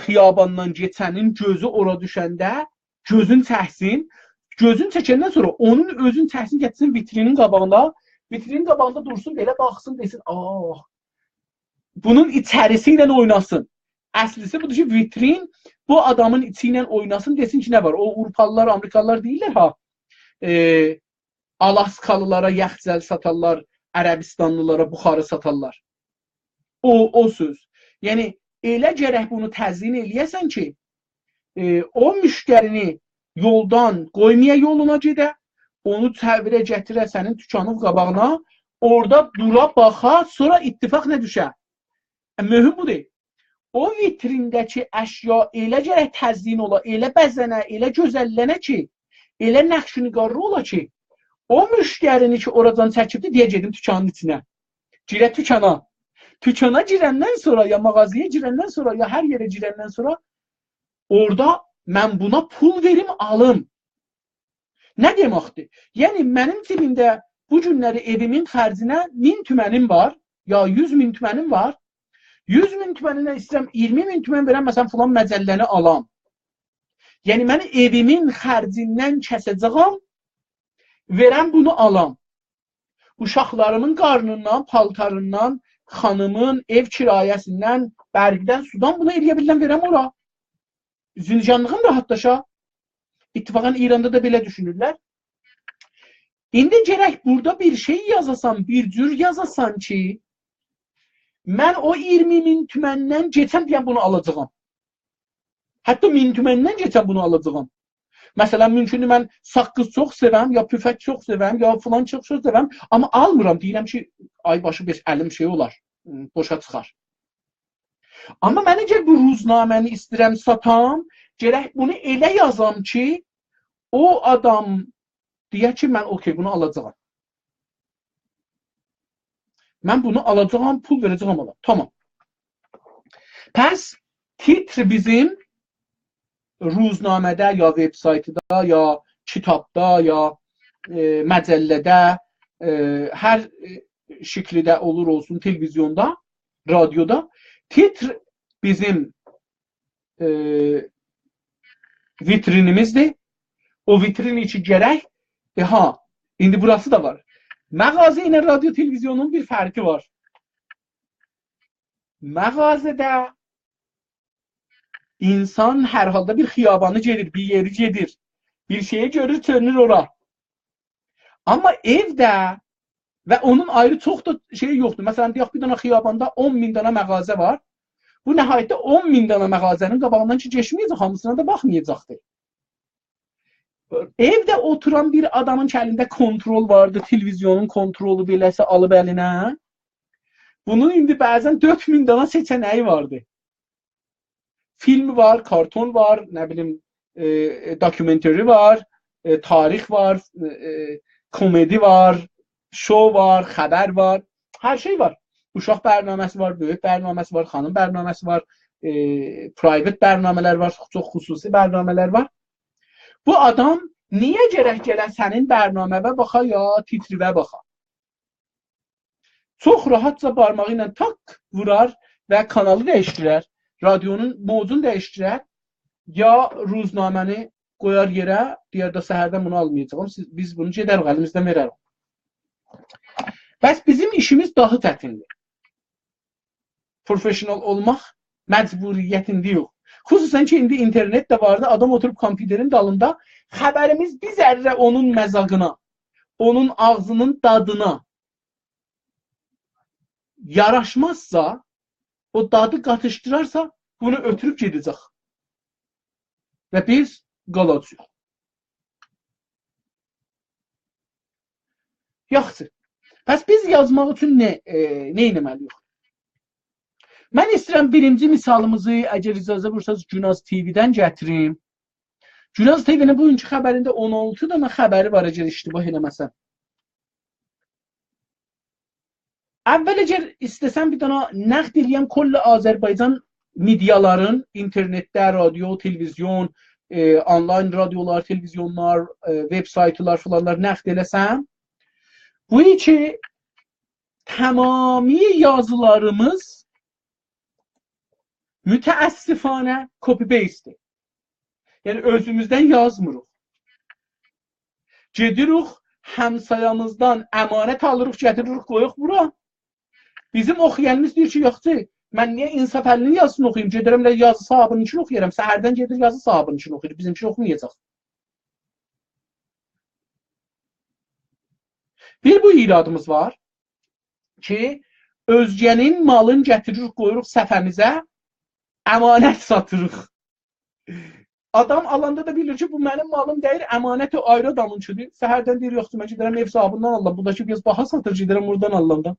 xiyabandan geçənin gözü ora düşəndə gözün çəksin. Gözün çəkəndən sonra onun özün çəksin, gətirsin vitrinin qabağında. Vitrinin qabağında dursun, belə baxsın, desin, bunun içərisi ilə oynasın. Əslisi budur ki, vitrin bu adamın içi ilə oynasın, desin ki, nə var? O Avropalılar, Amerikalılar deyirlər, Alaskalılara yaxcəl satarlar, Ərəbistanlılara buxarı satarlar. O söz. Yəni, elə gərək bunu təzyin eləyəsən ki, o müştərini yoldan qoymaya yoluna gedə, onu təvirə gətirə sənin dükanın qabağına, orada dura, baxa, sonra ittifaq nə düşə? Mühüm budur. O vitrindəki əşya elə gərək təzyin ola, elə bəzənə, elə gözəllənə ki, elə nəqşiniqarlı ola ki, o müştərini ki, oradan çəkibdir, deyə gedim dükanın içinə. Girə dükana. Dükana girəndən sonra, ya mağazaya girəndən sonra, ya hər yerə girəndən sonra, orada mən buna pul verim, alım. Nə deməkdir? Yəni, mənim cibimdə bu günləri evimin xərcinə 1000 tümənim var, ya 100 min tümənim var. 100 min tüməninə istəyirəm, 20 min tümən verəm, məsələn, filan məcəlləni alam. Yəni, mən evimin xərcindən kəsəcəyəm, verəm bunu alam. Uşaqlarımın qarnından, paltarından, xanımın ev kirayəsindən, bərgdən, sudan bunu eləyə bilən verəm ora. Züncanlığım rahatlaşa. İttifaqən İranda da belə düşünürlər. İndi gərək burada bir şey yazasan, bir cür yazasan ki, mən o 20.000 tüməndən geçən deyən bunu alacağam. Hətta 1000 tüməndən geçən bunu alacağam. Məsələn, mümkündür mən saqqız çox sevəm, ya püfək çox sevəm, ya filan çox sevəm, amma almıram. Deyirəm ki, ay başı beş əlim şey olar, boşa çıxar. Amma mən əgər bu ruznaməni istəyirəm satam, gərək bunu elə yazam ki, o adam deyək ki, mən okey, bunu alacağam. Mən bunu alacağam, pul verəcəyəm ona. Tamam. Pəs titr bizim ruznamədə, ya veb-saytda, ya kitabda, ya məcəllədə, hər şəkildə olur olsun, televizyonda, radioda. Titr bizim vitrinimizdir. O vitrin içi gərək, indi burası da var. Məğazə ilə radyo televizyonun bir fərqi var. Məğazədə insan hər halda bir xiyabanı gedir, bir yeri gedir. Bir şeyi görür, çönür ora. Amma evdə və onun ayrı çox da şey yoxdur. Məsələn, deyək bir dənə xiyabanda 10.000 dənə məğazə var. Bu nəhayətdə 10.000 dənə məğazənin qabağından ki, geçməyəcək, hamısına da baxmayacaqdır. Evdə oturan bir adamın əlində kontrol vardı, televizyonun kontrolu beləsə alıb əlinə. Bunun indi bəzən 4000 dənə seçənəyi vardı. Film var, karton var, nə bilim, dokumentari var, tarix var, komedi var, şov var, xəbər var, hər şey var. Uşaq bərnaməsi var, böyük bərnaməsi var, xanım bərnaməsi var, private bərnamələr var, çox xüsusi bərnamələr var. Bu adam niyə gərək gələn sənin bərnaməvə baxa, ya titrivə baxa? Çox rahatca barmağı ilə tak vurar və kanalı dəyişdirər, radyonun modunu dəyişdirər, ya ruznaməni qoyar yerə, deyər də səhərdən bunu almayacağım, biz bunu gedərik, əlimizdən verərik. Bəs bizim işimiz daha çətindir. Profesional olmaq məcburiyyətində yox. Xüsusən ki, indi internet də vardı, adam oturub kompüterin dalında, xəbərimiz bir zərrə onun məzaqına, onun ağzının dadına yaraşmazsa, o dadı qatışdırarsa, bunu ötürüb gedəcək. Və biz qalacaq. Yaxşı. Pəs biz yazmaq üçün nə etməliyik? Mən istəyirəm birinci misalımızı, əgər icazə buyursanız, Günaz TV-dən gətirim. Günaz TV-nin bugünkü xəbərində 16 dənə xəbəri var, əgər iştibah eləməsən. Əvvəl əgər istəsəm bir dənə nəqd eləyəm kollə Azərbaycan mediaların, internetdə, radio, televizyon, onlayn radiolar, televizyonlar, veb-saytlar falanlar nəqd eləsəm, bu ki, tamami yazılarımız mütəəssifanə copy-paste-dir. Yəni, özümüzdən yazmırıq. Gedirik, həmsayamızdan əmanət alırıq, gətiririk, qoyuq bura. Bizim oxuyanımız deyir ki, yoxdur, mən niyə İnsaf Əlinin yazısını oxuyayım, gedirəm, yazı sahabının için oxuyarım, səhərdən gedir, yazı sahabının için oxuyur, bizim için oxumayacaq. Bir bu iradımız var ki, özgənin malını gətiririk, qoyuruq səfəmizə, əmanət satırıq. Adam alanda da bilir ki, bu mənim malım deyir, əmanəti ayrı adamınçıdır. Səhərdən deyir, yoxdur, mən gedirəm ev sahibindən alıram. Bu da ki, biraz baha satır, gedirəm oradan alıram.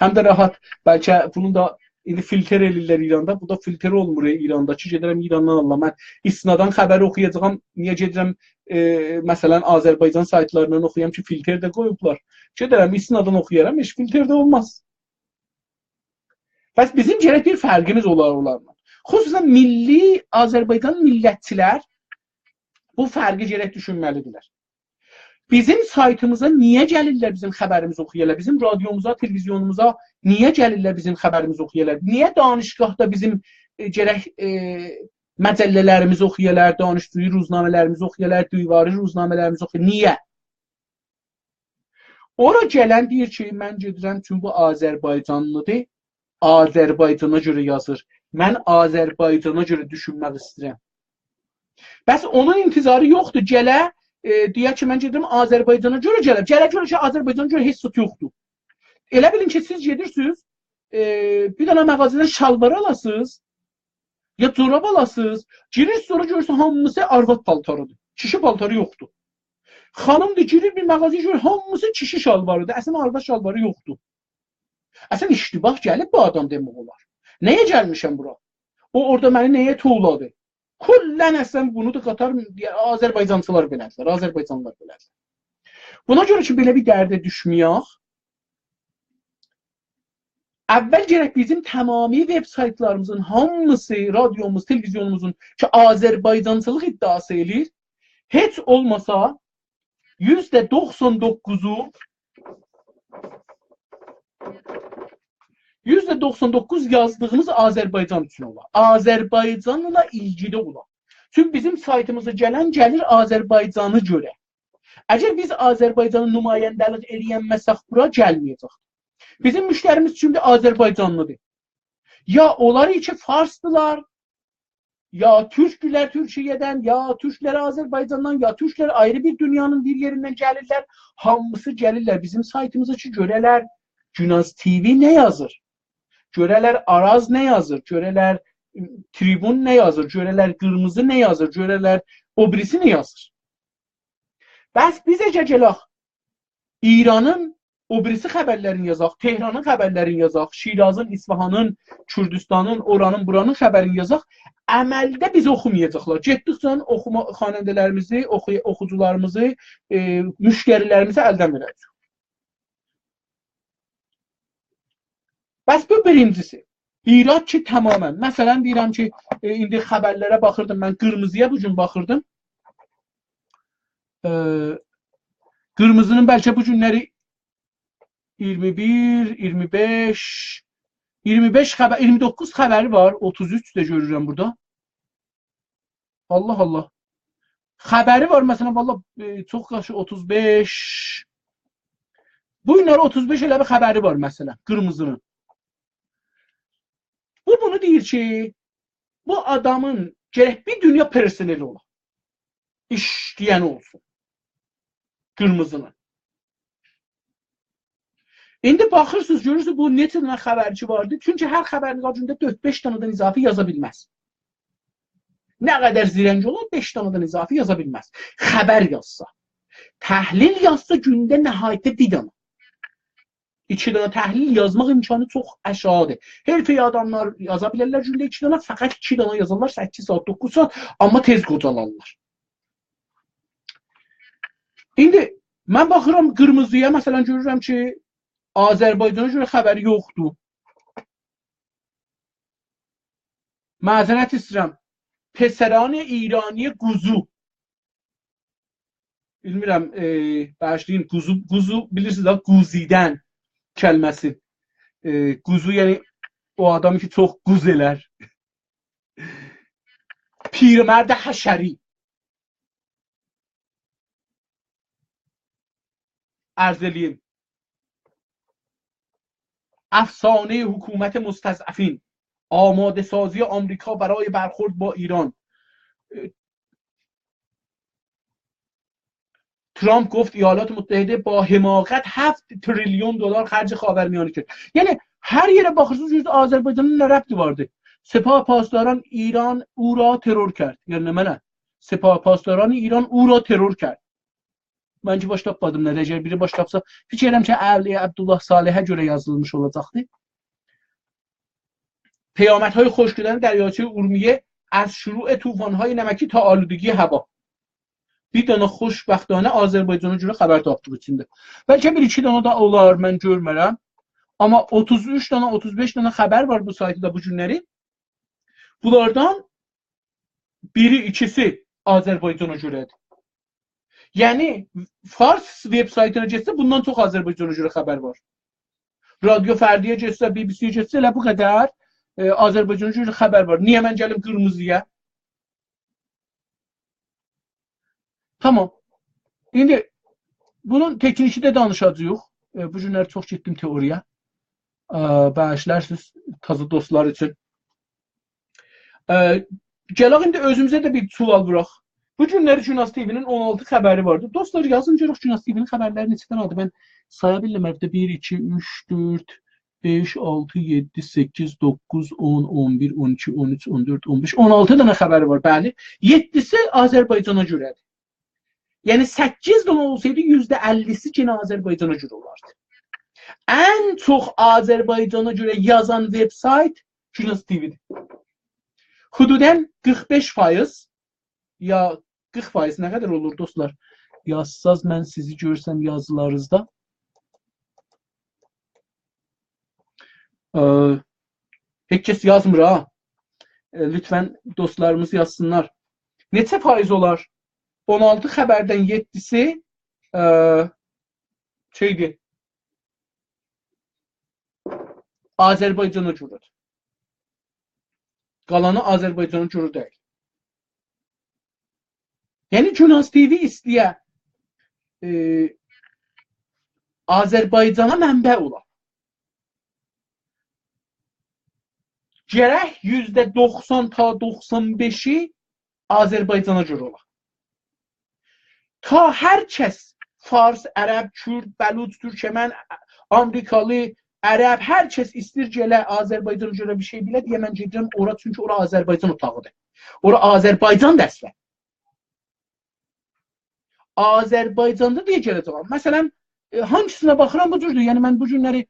Həm də rahat. Bəlkə bunu da indi filtr elirlər İranda. Bu da filtr olmur İranda ki, gedirəm İrandan alıram. Mən İSNAdan xəbəri oxuyacağam. Niyə gedirəm, məsələn, Azərbaycan saytlarından oxuyam ki, filtr də qoyublar. Gedirəm İSNAdan oxuyaram, heç filtr də olmaz. Bəs bizim gərək bir fərqimiz olar onlarla. Xüsusən milli Azərbaycan millətçilər bu fərqi gərək düşünməlidirlər. Bizim saytımıza niyə gəlirlər bizim xəbərimizi oxuyarlar? Bizim radyomuza, televizyonumuza niyə gəlirlər bizim xəbərimizi oxuyarlar? Niyə danışqahda bizim gərək məcəllələrimizi oxuyarlar, danışdığı ruznamələrimizi oxuyarlar, düyvari ruznamələrimizi oxuyarlar? Niyə? Ora gələn deyir ki, mən gedirəm çünki bu Azərbaycanlıdır, Azərbaycana görə yazır. Mən Azərbaycana görə düşünmək istəyirəm. Bəs onun intizarı yoxdur. Gələ, deyək ki, mən gedirəm Azərbaycana görə gələm. Gələ görə ki, Azərbaycana görə heç sut yoxdur. Elə bilin ki, siz gedirsiniz, bir dənə mağazadan şalvar alasınız, ya corab alasınız, girirsiniz sonra görürsünüz hamısı arvad paltarıdır. Kişi paltarı yoxdur. Xanım da girir bir mağazaya görə hamısı kişi şalvarıdır. Əslində arvad şalvarı yoxdur. Əslində iştibah gəlib bu adam demək olar. Nəyə gəlmişəm bura? O orada məni nəyə tuğladı? Kullən əslən bunu da qatar Azərbaycançılar belədilər, Azərbaycanlılar belədilər. Buna görə ki, belə bir dərdə düşməyək, əvvəl gərək bizim tamami web saytlarımızın hamısı, radyomuz, televizyonumuzun ki, Azərbaycançılıq iddiası edir, heç olmasa %99'u %99 yazdığımız Azərbaycan üçün olar. Azərbaycanla ilgili olar. Çünki bizim saytımıza gəlir Azərbaycanı görə. Əgər biz Azərbaycanı nümayəndəlik eləyənməsək bura gəlməyəcək. Bizim müştərimiz şimdi Azərbaycanlıdır. Ya onları ki Farsdılar, ya Türkler Türkiye'den, ya Türkler Azerbaycan'dan, ya Türkler ayrı bir dünyanın bir yerinden gelirler. Hamısı gelirler. Bizim saytımıza ki göreler Günaz TV ne yazır? Göreler Araz ne yazır? Göreler Tribun ne yazır? Göreler Kırmızı ne yazır? Göreler o birisi ne yazır? Bəs biz gələk İranın o birisi xəbərlərini yazaq, Tehranın xəbərlərini yazaq, Şirazın, İsfahanın, Kürdistanın, oranın, buranın xəbərini yazaq. Əməldə biz oxumayacaqlar. Getdikcə oxuma xanəndələrimizi, oxucularımızı, müştərilərimizi əldən verəcək. Bəs bu birincisi. İrad ki, tamamən. Məsələn, deyirəm ki, indi xəbərlərə baxırdım, mən Qırmızıya bugün baxırdım. Qırmızının bəlkə bu günləri 21, 25, 25 xəbər, 29 xəbəri var. 33 də görürəm burada. Allah Allah. Xəbəri var məsələn, valla çox qaşı 35. Bu günləri 35 elə bir xəbəri var məsələn, Qırmızının. Bu bunu deyir ki, bu adamın gərək bir dünya personeli ola. İşləyən olsun. Qırmızının. İndi baxırsınız, görürsünüz bu neçə dənə xəbərçi vardı. Çünki hər xəbərin qarşısında 4-5 dənədən izafi yaza bilməz. Nə qədər zirəng olur, 5 dənədən izafi yaza bilməz. Xəbər yazsa. Təhlil yazsa gündə nəhayətdə bir dənə. 2 dənə təhlil yazmaq imkanı çox aşağıdır. Herfey adamlar yaza bilərlər gündə 2 dənə, fəqət 2 dənə yazarlar 8 saat, 9 saat, amma tez qocalarlar. İndi mən baxıram Qırmızıya, məsələn görürəm ki, Azərbaycana görə xəbəri yoxdur. Məzərət istəyirəm. Pəsərani İrani quzu. Bilmirəm, bağışlayın, quzu bilirsiniz də, quzidən kəlməsi. Quzu, yəni o adam ki, çox quz elər. Pirmərdə həşəri. Ərz eləyim. افسانه حکومت مستضعفین، آماده سازی آمریکا برای برخورد با ایران. ترامپ گفت ایالات متحده با حماقت 7 تریلیون دلار خرج خاورمیانه کرد. یعنی هر یه بخصوص جز آذربایجان ربطی vardı. سپاه پاسداران ایران او را ترور کرد. یعنی نه. سپاه پاسداران ایران او را ترور کرد. Məncə baş tapmadım nə dəyəcək. Biri baş tapsa, fikirəm ki, Əli Abdullah Salihə görə yazılmış olacaqdı. پیامدهای خشکیدن دریاچه ارومیه از شروع طوفان‌های نمکی تا آلودگی هوا. Bir dənə xoşbəxtانə Azərbaycana görə xəbər tapdıq içində. Bəlkə bir iki dənə də olar, mən görmərəm. Amma 33 dənə, 35 dənə xəbər var bu saytda bu günləri. Bunlardan biri, ikisi Azərbaycana görədir. Yəni Fars web saytına getsə bundan çox Azərbaycana görə xəbər var. Radyo Fərdiyə getsə, BBC-yə getsə elə bu qədər Azərbaycana görə xəbər var. Niyə mən gəlim Qırmızıya? Tamam. İndi bunun tekniki də danışacağıq. Bu günlər çox getdim teoriya. Bağışlarsınız təzə dostlar üçün. Gələk indi özümüzə də bir sual vuraq. Bu günləri Cunas TV-nin 16 xəbəri vardı. Dostlar, yazın görək Cunas TV-nin xəbərləri neçədən adı. Mən saya bilmirəm. 1, 2, 3, 4, 5, 6, 7, 8, 9, 10, 11, 12, 13, 14, 15, 16 dənə xəbəri var. Bəli. 7-si Azərbaycana görədir. Yəni 8 dənə olsaydı %50-si yenə Azərbaycana görə olardı. Ən çox Azərbaycana görə yazan veb-sayt Cunas TV-dir. Hududən 45% ya 40% nə qədər olur dostlar? Yazsaz mən sizi görsəm yazılarınızda. Heç kəs yazmır ha. Lütfən dostlarımız yazsınlar. Neçə faiz olar? 16 xəbərdən 7-si şeydir. Azərbaycana görədir. Qalanı Azərbaycana görə deyil. Yəni Cunas TV istəyə Azərbaycana mənbə olar. Gərək %90 ta 95-i Azərbaycana görə olar. Ta hər kəs Fars, Ərəb, Kürd, Bəluc, Türkmən, Amerikalı, Ərəb, hər kəs istir gələ Azərbaycana görə bir şey bilə deyə mən gedirəm ora, çünki ora Azərbaycan otağıdır. Ora Azərbaycan dəstə. Azərbaycanda deyə gələcəm. Məsələn, hangisinə baxıram bu cürdür. Yəni mən bu günləri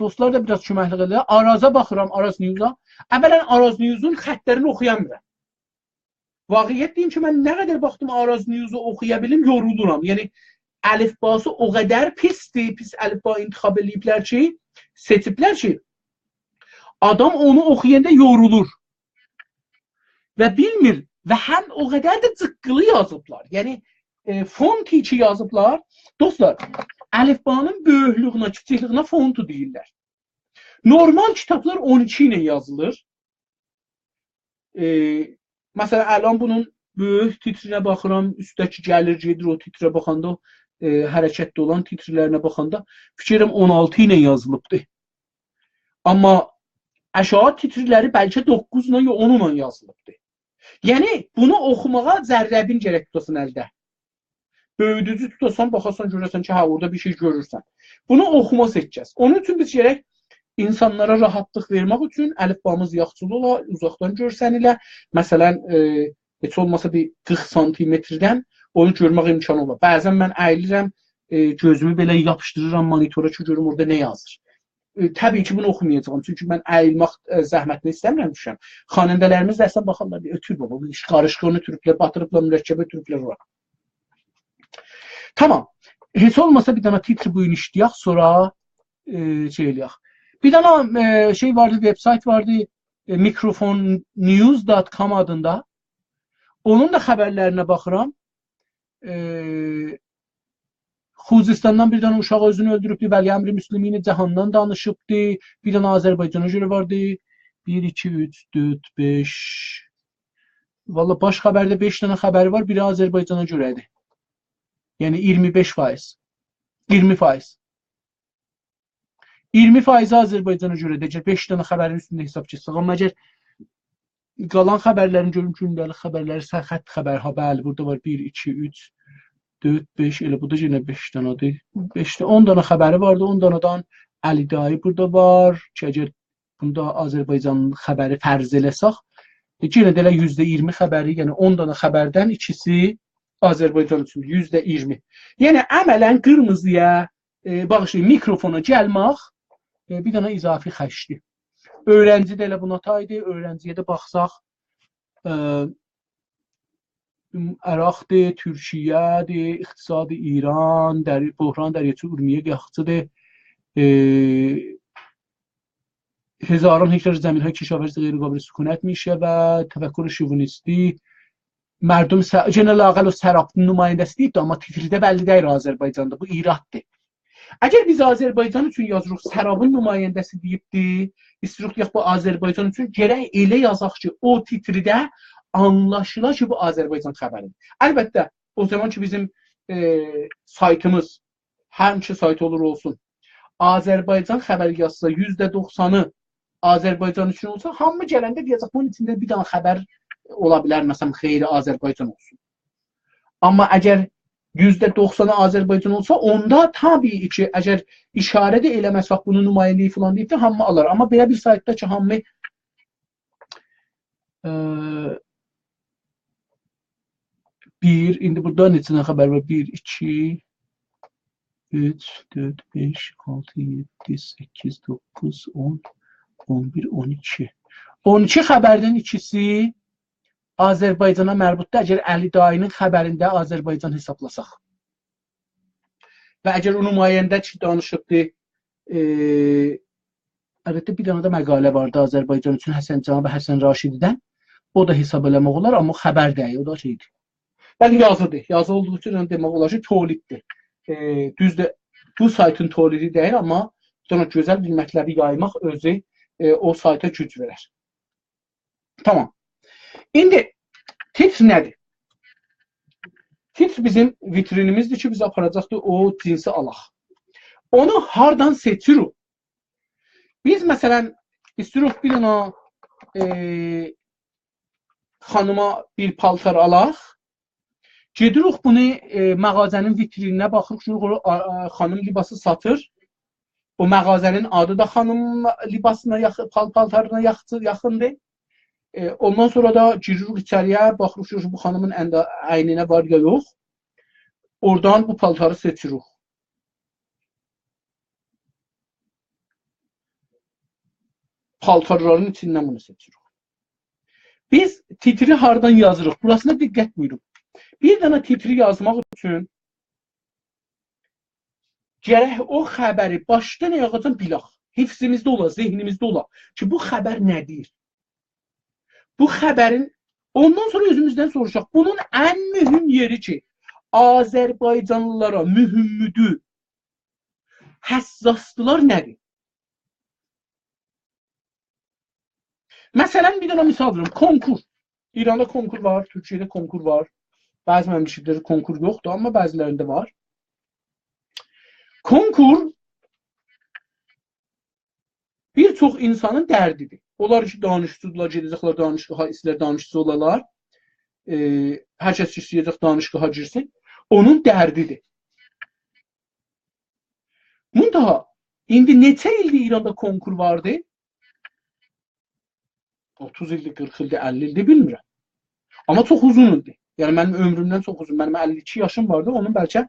dostlar da biraz köməklik edirlər. Araza baxıram, Araz News-a. Əvvələn Araz News-un xəttlərini oxuyamıram. Vaqiət deyim ki, mən nə qədər baxdım Araz News-u oxuya bilim, yoruluram. Yəni əlifbası o qədər pisdir, pis əlifba intixab ediblər ki, seçiblər ki, adam onu oxuyanda yorulur. Və bilmir və həm o qədər də cıqqılı yazıblar. Yəni fonti ki yazıblar. Dostlar, əlifbanın böyüklüyünə, kiçikliyinə fontu deyirlər. Normal kitablar 12 ilə yazılır. Məsələn, əlan bunun böyük titrinə baxıram, üstdəki gəlir, gedir o titrə baxanda, hərəkətdə olan titrlərinə baxanda fikirəm 16 ilə yazılıbdır. Amma aşağı titrləri bəlkə 9 ilə ya 10 ilə yazılıbdır. Yəni, bunu oxumağa zərrəbin gərək tutasın əldə. Böyüdücü tutasan, baxasan, görəsən ki, hə, orada bir şey görürsən. Bunu oxuma seçəcəz. Onun üçün biz gərək insanlara rahatlıq vermək üçün əlifbamız yaxçılı ola, uzaqdan görsən ilə, məsələn, heç olmasa bir 40 santimetrdən onu görmək imkanı olar. Bəzən mən əyilirəm, gözümü belə yapışdırıram monitora ki, görüm orada nə yazır. Təbii ki, bunu oxumayacağım. Çünki mən əyilmək zəhmətini istəmirəm düşəm. Xanəndələrimiz də əsən baxarlar, ötür baba, qarışqını türüblər, batırıblar, mürəkkəbə türüblər ora. Tamam. Heç olmasa bir dana titri bu gün işləyək, sonra şey eləyək. Bir dana şey vardı, website vardı, microphonnews.com adında. Onun da xəbərlərinə baxıram. Xuzistandan bir dana uşaq özünü öldürübdü, Vəli Əmri Müslümini Cəhandan danışıbdı. Bir dana Azərbaycana görə vardı. 1, 2, 3, 4, 5. Valla baş xəbərdə 5 dana xəbəri var, biri Azərbaycana görədir. Yəni 25%. 20%. 20% Azərbaycana görə deyəcək. 5 dənə xəbərin üstündə hesab keçsək. Amma əgər qalan xəbərlərin görüm gündəlik xəbərləri, sərxət xəbər, ha bəli, burada var 1, 2, 3, 4, 5, elə bu da yenə 5 dənədir. 10 dənə xəbəri vardı, 10 dənədən Əli Dayı burada var. Ki, əgər bunda Azərbaycanın xəbəri fərz eləsək, yenə də elə %20 xəbəri, yəni 10 dənə xəbərdən ikisi Azərbaycan üçün %20. Yəni əmələn qırmızıya, bağışlayın, mikrofona gəlmək bir dənə izafi xərcdir. Öğrenci də elə buna taydı. Öğrenciyə də baxsaq, Əraqdır, Türkiyədir, iqtisadi İran, böhran dəriyyəçi ürmiyə yaxçıdır. Hezarın hektar zəminə kişavarzi qeyri-qابل sükunət میشود. تفکر şovinisti مردم genel لااقل سرابın nümayəndəsi deyibdi, amma titridə bəlli deyil Azərbaycanda. Bu İraqdır. Əgər biz Azərbaycan üçün yazırıq, sərabın nümayəndəsi deyibdi, istirik deyək bu Azərbaycan üçün, gərək elə yazaq ki, o titridə anlaşıla ki, bu Azərbaycan xəbəridir. Əlbəttə, o zaman ki, bizim saytımız, həmçə sayt olur olsun, Azərbaycan xəbəri yazsa, %90'ı Azərbaycan üçün olsa, hamı gələndə deyəcək, bunun içində bir dənə xəbər ola bilər, məsələn, xeyri Azərbaycan olsun. Amma əgər %90'ı Azərbaycan olsa, onda tabii ki, əgər işarə də eləməsək bunu nümayəndəyi filan deyib də hamı alar. Amma belə bir saytda ki, hamı bir, indi burada neçə xəbər var? 1, 2, 3, 4, 5, 6, 7, 8, 9, 10, 11, 12. 12 xəbərdən ikisi Azərbaycana mərbutdur. Əgər Əli dayının xəbərində Azərbaycan hesablasaq. Və əgər o nümayəndə ki, danışıbdır, əlbəttə bir dənə də məqalə vardı Azərbaycan üçün Cənab Həsən Raşididən. O da hesab eləmək olar, amma xəbər deyil, o da şeydir. Bəli, yazıdır. Yazı olduğu üçün demək olar ki, toliddir. Düzdür, bu saytın tolidi deyil, amma sonra gözəl bir mətləbi yaymaq özü o sayta güc verər. Tamam. İndi titr nədir? Titr bizim vitrinimizdir ki, bizi aparacaqdır o cinsi alaq. Onu hardan seçirik? Biz məsələn istiyoruz bir dənə xanıma bir paltar alaq. Gedirik bunu mağazanın vitrininə baxırıq, xanım libası satır. O mağazanın adı da xanım libasına, paltarına yaxındır. Ondan sonra da giririk içəriyə, baxırıq bu xanımın əyninə var ya yox. Oradan bu paltarı seçirik. Paltarların içindən bunu seçirik. Biz titri hardan yazırıq? Burasına diqqət buyurun. Bir dənə titri yazmaq üçün gərək o xəbəri başdan ayağa bilək. Hifzimizdə ola, zehnimizdə ola ki, bu xəbər nədir? Bu xəbərin, ondan sonra özümüzdən soruşaq. Bunun ən mühüm yeri ki, Azərbaycanlılara mühümmüdür, həssasdılar nədir? Məsələn, bir dənə misal verim, konkur. İranda konkur var, Türkiyədə konkur var. Bəzi məmləkətlərdə konkur yoxdur, amma bəzilərində var. Konkur bir çox insanın dərdidir. Onlar ki, danışıcıdırlar, gedəcəklər danışqaha, istəyirlər danışıcı olalar. Hər kəs istəyəcək danışqaha girsin. Onun dərdidir. Muntaha, indi neçə ildir İranda konkur vardı? 30 ildir, 40 ildir, 50 ildir, bilmirəm. Amma çox uzun ildir. Yəni, mənim ömrümdən çox uzun. Mənim 52 yaşım vardı, onun bəlkə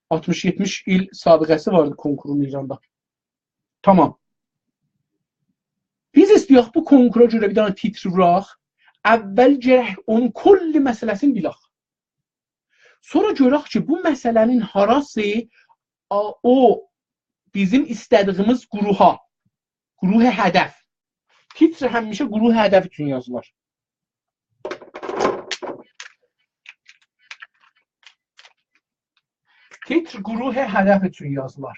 60-70 il sabiqəsi vardı konkurun İranda. Tamam. Biz istəyək bu konkura görə bir dənə titr vuraq. Əvvəl gərək onun kulli məsələsini bilək. Sonra görək ki, bu məsələnin harası o bizim istədiyimiz quruha, quruh hədəf. Titr həmişə quruh hədəf üçün yazılır. Titr quruh hədəf üçün yazılır.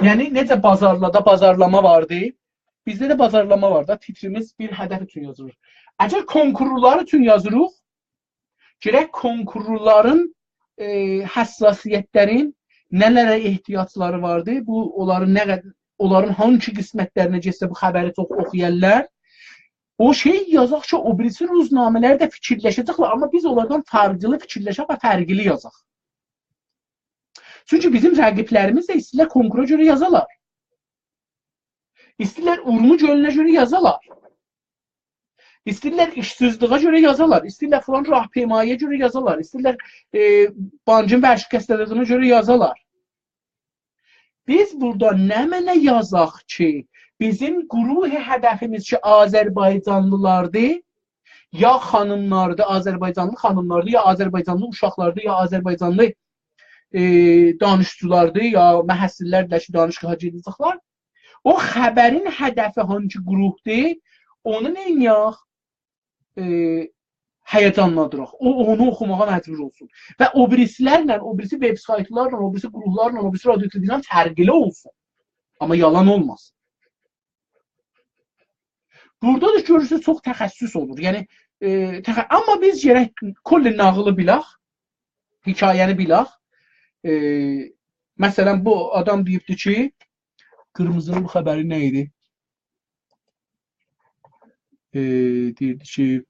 Yəni, necə bazarlada bazarlama vardı, bizdə də bazarlama var da, titrimiz bir hədəf üçün yazılır. Əgər konkurlular üçün yazırıq, gərək konkurluların həssasiyyətlərin nələrə ehtiyacları vardı, bu onların hangi qismətlərinə getsə bu xəbəri çox oxuyarlar. O şey yazaq ki, o birisi ruznamələr də fikirləşəcəklər, amma biz onlardan fərqli fikirləşək və fərqli yazaq. Çünki bizim rəqiblərimiz də istəyirlər konkura görə yazalar. İstəyirlər Urmu gölünə görə yazalar. İstəyirlər işsizliğə görə yazalar. İstəyirlər filan rahpemaya görə yazalar. İstəyirlər bancın vərşikəstəliyinə görə yazalar. Biz burada nə mənə yazaq ki, bizim quruh hədəfimiz ki, Azərbaycanlılardır, ya xanımlardır, Azərbaycanlı xanımlardır, ya Azərbaycanlı uşaqlardır, ya Azərbaycanlı danışıcılardır, ya məhəssillərdir ki, danışqaha gedəcəklər. O xəbərin hədəfi hangi quruhdur, onu neyək? Həyəcanladıraq. O, onu oxumağa məcbur olsun. Və o birisilərlə, o birisi web saytlarla, o birisi qurumlarla, o birisi radiotelevizyon fərqli olsun. Amma yalan olmasın. Burada da görürsünüz, çox təxəssüs olur. Yəni, amma biz gərək kolli nağılı bilək, hikayəni bilək. Məsələn, bu adam deyibdi ki, qırmızının bu xəbəri nə idi? deyirdi ki,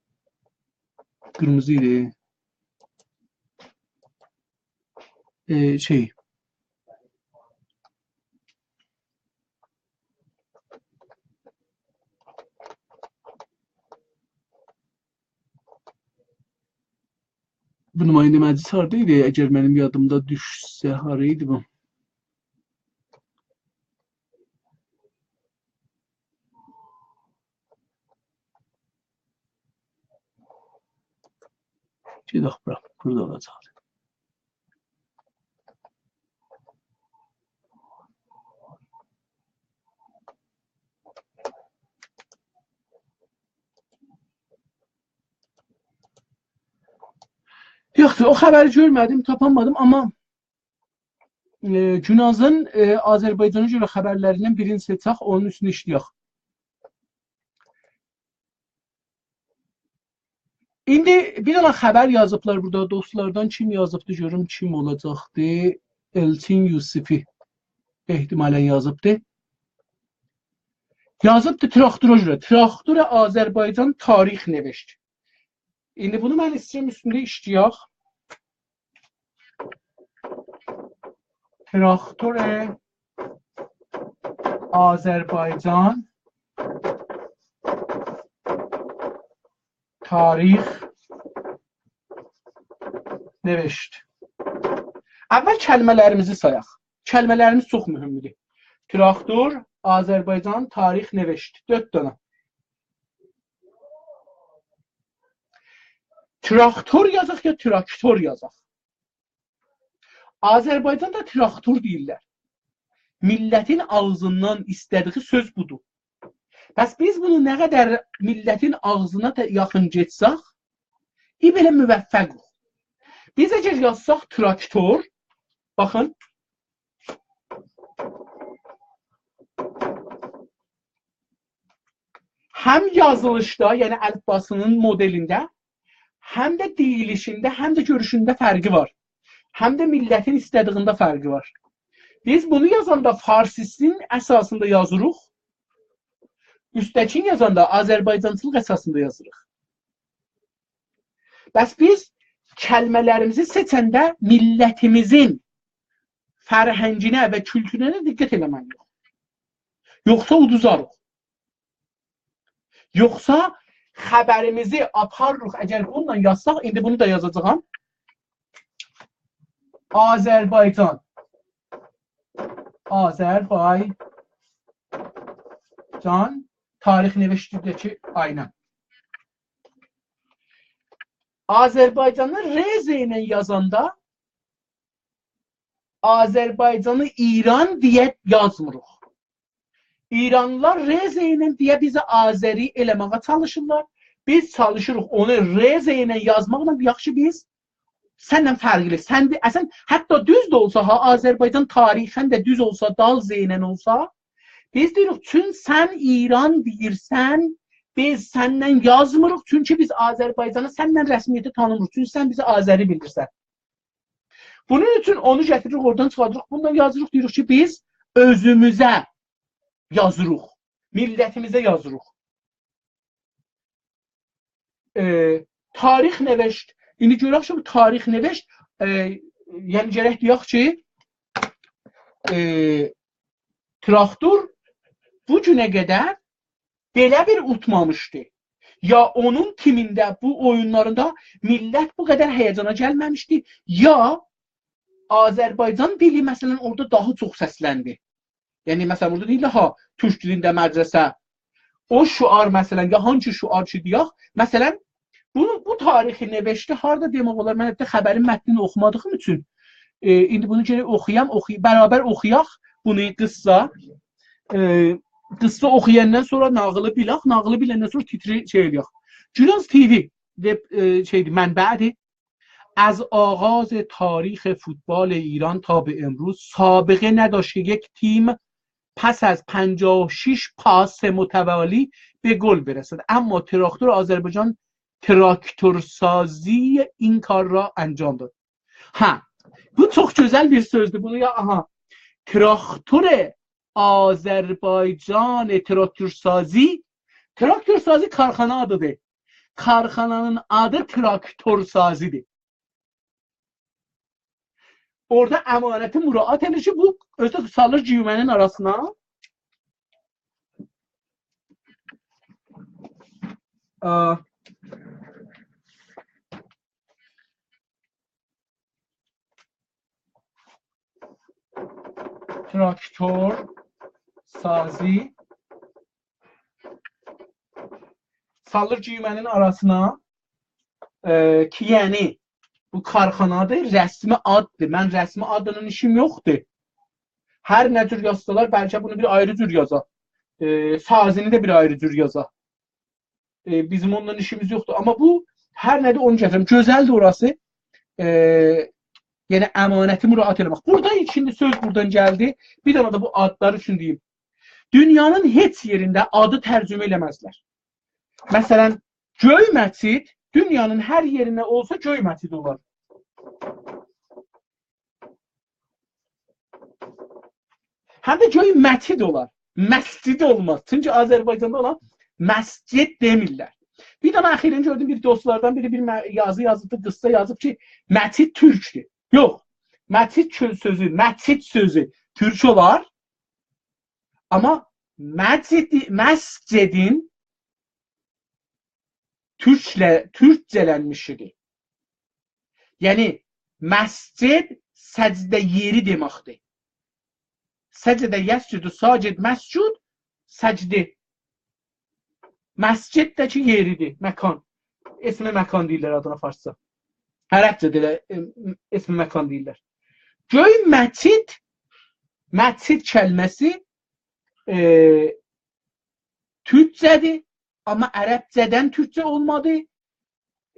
qırmızı idi. Bu nümayəndə məclis harda idi? Əgər mənim yadımda düşsə, hara idi bu? Gedək bura, burada olacaq. Yoxdur, o xəbəri görmədim, tapamadım, amma Günazın Azərbaycana görə xəbərlərindən birini seçək, onun üstünü işləyək. İndi bir dənə xəbər yazıblar burada, dostlardan kim yazıbdı, görüm kim olacaqdı. Elçin Yusifi ehtimalən yazıbdı. Yazıbdı traktora görə. Traktora Azərbaycan tarix neveşti. İndi bunu mən istəyirəm üstündə işləyək. Traktor Azərbaycan tarix neveşti. Əvvəl kəlmələrimizi sayaq. Kəlmələrimiz çox mühümdür. Traktor Azərbaycan tarix neveşti. 4 dənə. Traktor yazaq ya traktor yazaq. Azərbaycanda traktor deyirlər. Millətin ağzından istədiyi söz budur. Bəs biz bunu nə qədər millətin ağzına yaxın getsək, belə müvəffəq olur. Biz əgər yazsaq traktor, baxın, həm yazılışda, yəni əlifbasının modelində, həm də deyilişində, həm də görüşündə fərqi var. Həm də millətin istədiyində fərqi var. Biz bunu yazanda farsisinin əsasında yazırıq, üstəkin yazanda Azərbaycançılıq əsasında yazırıq. Bəs biz kəlmələrimizi seçəndə millətimizin fərhənginə və kültürünə diqqət eləməliyik. Yoxsa uduzarıq. Yoxsa xəbərimizi aparırıq, əgər bununla yazsaq, indi bunu da yazacağım. Azərbaycan tarix neveştidəki aynen. Azərbaycanı rez ilə yazanda Azərbaycanı İran deyə yazmırıq. İranlılar rez ilə deyə bizi Azəri eləməyə çalışırlar. Biz çalışırıq onu rez ilə yazmaqla yaxşı biz səndən fərqli. Əsən hətta düz də olsa, Azərbaycan tarixən də düz olsa, dal zeynən olsa, biz deyirik, çünki sən İran deyirsən, biz səndən yazmırıq, çünki biz Azərbaycanı səndən rəsmiyyəti tanımırıq, çünki sən bizi Azəri bilirsən. Bunun üçün onu gətiririk, oradan çıxardırıq, bundan yazırıq, deyirik ki, biz özümüzə yazırıq, millətimizə yazırıq. Tarix neveşt. İndi görək ki, bu tarix neveşt, yəni gərək deyək ki, traktor bu günə qədər belə bir utmamışdı. Ya onun timində, bu oyunlarında millət bu qədər həyəcana gəlməmişdi, ya Azərbaycan dili məsələn orada daha çox səsləndi. Yəni məsələn orada deyirlər, türk dilində mədrəsə, o şuar məsələn, ya hangi şuar ki deyək, məsələn, bu tarixi neveşti harda demək olar, mən hətta xəbərin mətnini oxumadığım üçün, indi bunu geri oxuyam, bərabər oxuyaq bunu qıssa. Qıssa oxuyandan sonra nağılı bilək, nağılı biləndən sonra titri eləyək. Günaz TV mənbədir. از آغاز تاریخ فوتبال ایران تا به امروز سابقه نداشت که یک تیم پس از 56 پاس متوالی به گل برسد. اما تراکتور آذربایجان traktörsazi این کار را انجام داد. Bu çok güzel bir sözdü. Bunu ya traktör Azerbaycan traktörsazi Traktör sazı karxana adıdır. Karxananın adı traktör sazıdır. Orada əmanəti müraat edir ki, bu özü salır cümənin arasına. Traktör sazı salır cümənin arasına ki, yəni bu karxanadır, rəsmi addır. Mən rəsmi adının işim yoxdur. Hər nə cür yazsalar, bəlkə bunu bir ayrı cür yazar. Sazini də bir ayrı cür yazar. Bizim ondan işimiz yoxdur. Amma bu hər nədir onu gətirirəm. Gözəldir orası. Yəni əmanəti müraat eləmək. Burada şimdi söz buradan gəldi. Bir dana da bu adlar üçün deyim. Dünyanın heç yerində adı tərcümə eləməzlər. Məsələn, göy məscid dünyanın hər yerinə olsa göy məscid olar. Həm də göy məscid olar. Məscid olmaz. Çünki Azərbaycanda olan məscid demirlər. Bir dana əxirən gördüm bir dostlardan biri bir yazı yazıbdı, qıssa yazıb ki, məscid türkdür. Yox. Məscid sözü türk olar. Amma məscidin türkcələnmişidir. Yəni məscid səcdə yeri deməkdir. Səcdə yəscudu sacid məscud səcdi. Məsciddəki yeridir, məkan. İsmi məkan deyirlər adına farsça. Ərəbcədə də ismi məkan deyirlər. Göy məscid, məscid kəlməsi türkcədir, amma ərəbcədən türkcə olmadı.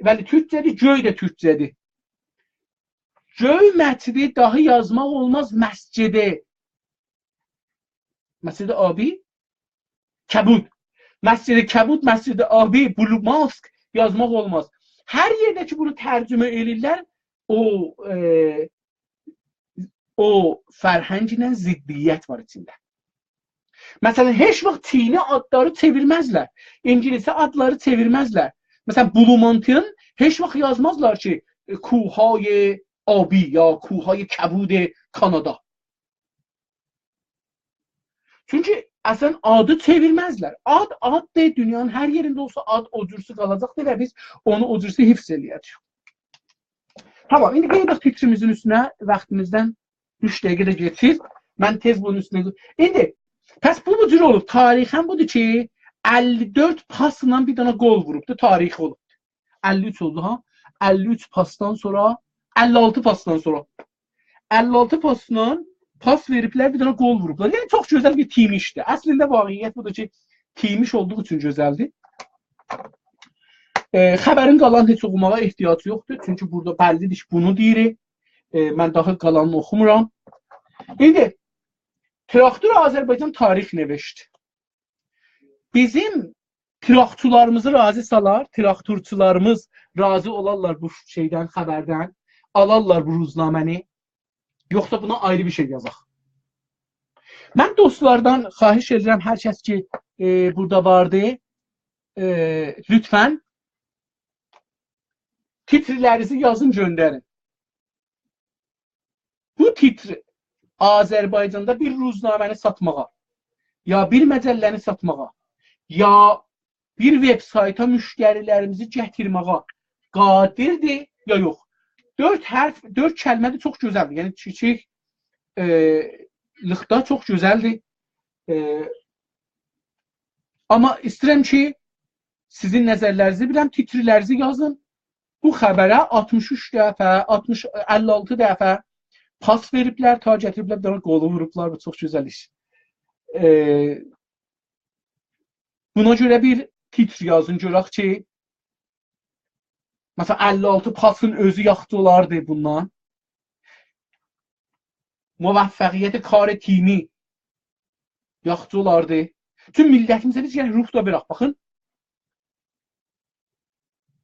Bəli, türkcədir, göy də türkcədir. Göy məscidi dahi yazmaq olmaz məscidi. Məscidi abi, kəbud. Məscidi kəbud, məscidi abi, Bulumask yazmaq olmaz. Hər yerdə ki, bunu tərcümə edirlər, o fərhənglə ziddiyyət var içində. Məsələn, heç vaxt Çini adları çevirməzlər. İngilisi adları çevirməzlər. Məsələn, Bulumontun heç vaxt yazmazlar ki, kuhay abi ya kuhay kəbud Kanada. Çünki əslən adı çevirməzlər. Addır, dünyanın hər yerində olsa ad o cürsi qalacaqdır və biz onu o cürsi hifz eləyəcəyik. Tamam, indi qeydək fikrimizin üstünə vaxtimizdən 3 dəqiqə də geçir. Mən tez bunun üstünə... İndi, pəs bu cür olub. Tarixən budur ki, 54 pasla bir dana qol vurubdur, tarixi olubdur. 53 oldu, ha? 53 pasdan sonra, 56 pasdan sonra. 56 pasla pas veriblər, bir dana qol vurublar. Yəni, çox gözəl bir tim işdir. Əslində, vaqiyyət budur ki, tim iş olduğu üçün gözəldir. Xəbərin qalan heç oxumağa ehtiyacı yoxdur. Çünki burada bəllidir ki, bunu deyirik. Mən daha qalanını oxumuram. İndi, Traktör Azərbaycan tarix neveşdi. Bizim traktörlarımızı razı salar, traktörçülərimiz razı olarlar bu şeydən, xəbərdən, alarlar bu ruznaməni. Yoxsa buna ayrı bir şey yazaq. Mən dostlardan xahiş edirəm, hər kəs ki burada vardı, lütfən titrlərinizi yazın, göndərin. Bu titri Azərbaycanda bir ruznaməni satmağa, ya bir məcəlləni satmağa, ya bir veb sayta müştərilərimizi gətirməyə qadirdir, ya yox. 4 hərf, 4 kəlmə də çox gözəldir. Yəni, kiçiklıqda çox gözəldir. Amma istəyirəm ki, sizin nəzərlərinizi biləm, titrilərinizi yazın. Bu xəbərə 63 dəfə, 56 dəfə pas veriblər, ta gətiriblər, bir qolu vurublar. Bu çox gözəl iş. Buna görə bir titr yazın, görək ki, məsələn, 56 pasın özü yaxşı olardı bundan. Müvəffəqiyyəti kar timi yaxşı olardı. Tüm millətimizə biz yəni ruh da verək. Baxın.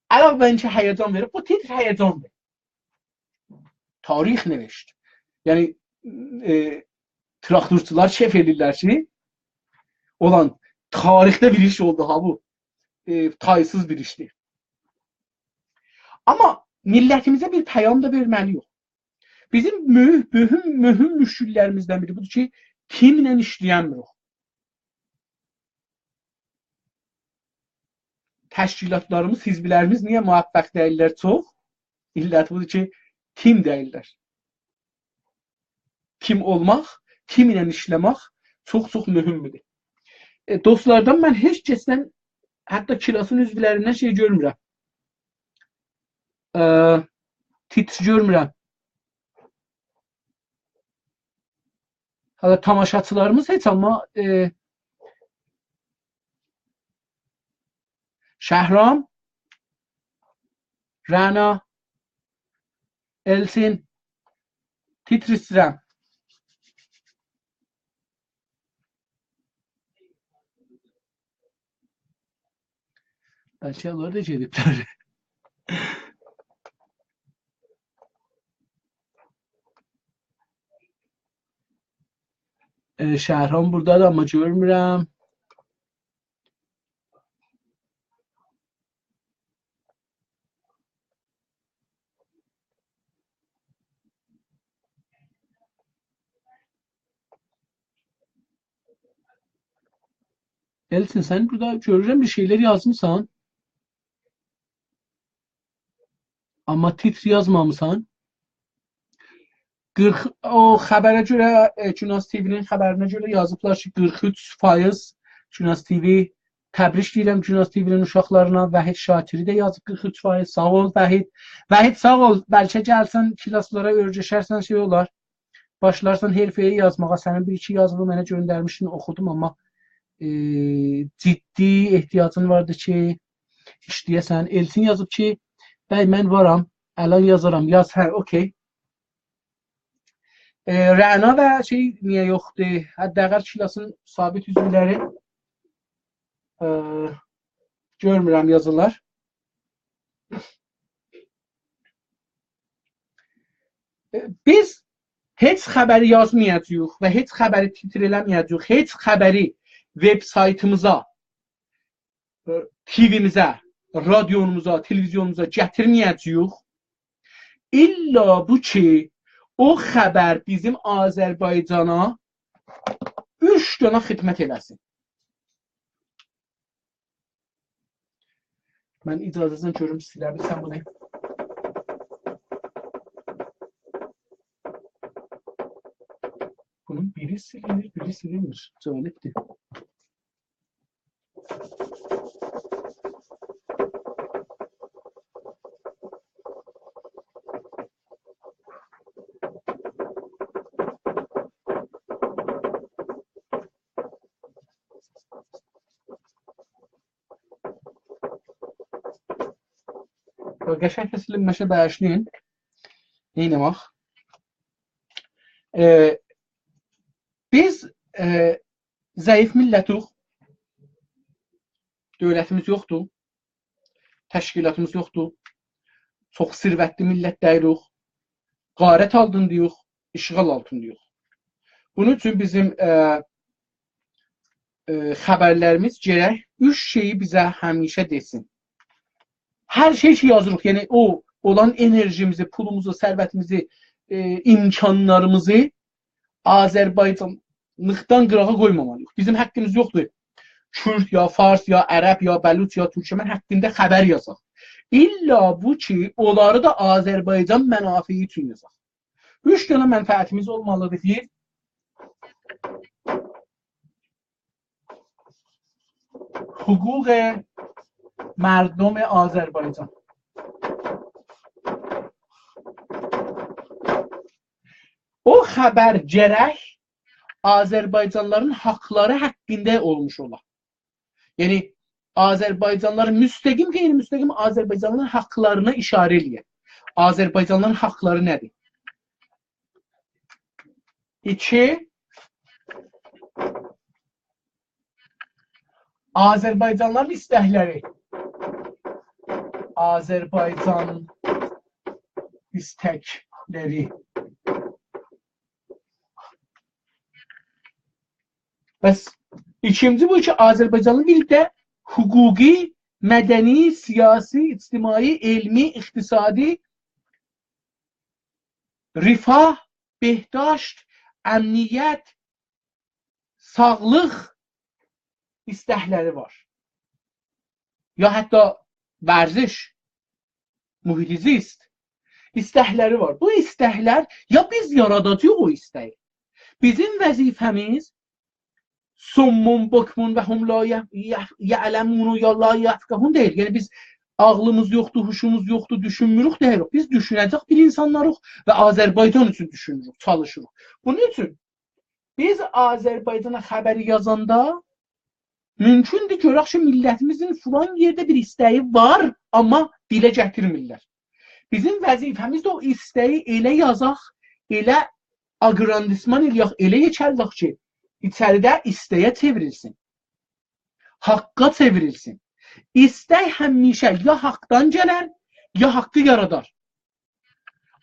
Əlavə bence həyəcan verib. Bu titr həyəcandır. Tarix neveşdi. Yəni, traktörçülər şef edirlər ki, olan tarixdə bir iş oldu ha bu. Taysız bir işdir. Amma millətimizə bir pəyam da verməliyik. Bizim mühüm müşküllərimizdən biri budur ki, timlə işləyəmirik. Təşkilatlarımız, hizblərimiz niyə müvəffəq deyirlər çox? İlləti budur ki, tim deyirlər. Tim olmaq, tim ilə işləmək çox mühümdür. Dostlardan mən heç kəsdən, hətta kilasın üzvlərindən şey görmürəm. Titr görmürəm. Hətta tamaşaçılarımız heç amma Şəhram, Rəna, Elsin, titr istəyirəm. Bəlkə onlar da gediblər. Şəhram buradadır, amma görmürəm. Elsin, sen burada görürüm bir şeyler yazmışsan. Amma titr yazmamısan. O xəbərə görə, Günas TV-nin xəbərinə görə yazıblar ki, 43% Günas TV. Təbrik deyirəm Günas TV-nin uşaqlarına. Vahid Şakiri də yazıb 43%. Sağ ol Vahid. Vahid sağ ol. Bəlkə gəlsən kilaslara öyrəşərsən şey olar. Başlarsan herfəyə yazmağa. Sənin bir-iki yazılı mənə göndərmişdin, oxudum, amma ciddi ehtiyacın vardı ki, işləyəsən. Elsin yazıb ki, bəy mən varam, əlan yazaram. Yaz, hə, okey. Rəna və şey niyə yoxdur? Həddəqəl kilasın sabit üzvləri görmürəm yazırlar. Biz heç xəbəri yazmayacağıq və heç xəbəri titr eləməyəcəyik. Heç xəbəri web saytımıza, TV-mizə, radyonumuza, televizyonumuza gətirməyəcəyik. İlla bu ki, o xəbər bizim Azərbaycana 3 dənə xidmət eləsin. Mən icazəsini görüm siləbilsəm bunu. Bunun biri silinir, biri silinmir. Cəlibdir. Qəşəng silinməşə bəşləyin. Neyləmək? Biz zəif millətik. Dövlətimiz yoxdur. Təşkilatımız yoxdur. Çox sirvətli millət deyirik. Qarət altındayıq, işğal altındayıq. Bunun üçün bizim xəbərlərimiz gərək 3 şeyi bizə həmişə desin. Hər şey ki yazırıq, yəni o olan enerjimizi, pulumuzu, sərvətimizi, imkanlarımızı Azərbaycanlıqdan qırağa qoymamalıyıq. Bizim haqqımız yoxdur. Kürt ya Fars ya Ərəb ya Bəluç ya Türkmen haqqında xəbər yazaq. İlla bu ki, onları da Azərbaycan mənafeyi üçün yazaq. 3 dənə mənfəətimiz olmalıdır ki, hüquq مردم آذربایجان. O xəbər gərək Azərbaycanlıların haqları haqqında olmuş ola. Yəni Azərbaycanlıların müstəqim, qeyri-müstəqim Azərbaycanlıların haqlarına işarə eləyir. Azərbaycanlıların haqları nədir? 2. Azərbaycanlıların istəkləri. Azərbaycan istəkləri. Bəs İkinci bu ki, Azərbaycanlı dildə hüquqi, mədəni, siyasi, ictimai, elmi, iqtisadi, rifah, behdaşt, əmniyyət, sağlıq istəkləri var. Ya hətta vərziş, mühit zist istəkləri var. Bu istəklər ya biz yaradacağıq o istəyi. Bizim vəzifəmiz summun, bukmun və hum la ya'lemun ya la yafqahun deyil. Yəni biz ağlımız yoxdur, huşumuz yoxdur, düşünmürük deyirik. Biz düşünəcək bir insanlarıq və Azərbaycan üçün düşünürük, çalışırıq. Bunun üçün biz Azərbaycana xəbəri yazanda mümkündür görək ki, millətimizin filan yerdə bir istəyi var, amma dilə gətirmirlər. Bizim vəzifəmiz də o istəyi elə yazaq, elə aqrandisman eləyək, elə yekəldək ki, içəridə istəyə çevrilsin, haqqa çevrilsin. İstək həmişə ya haqdan gələr, ya haqqı yaradar.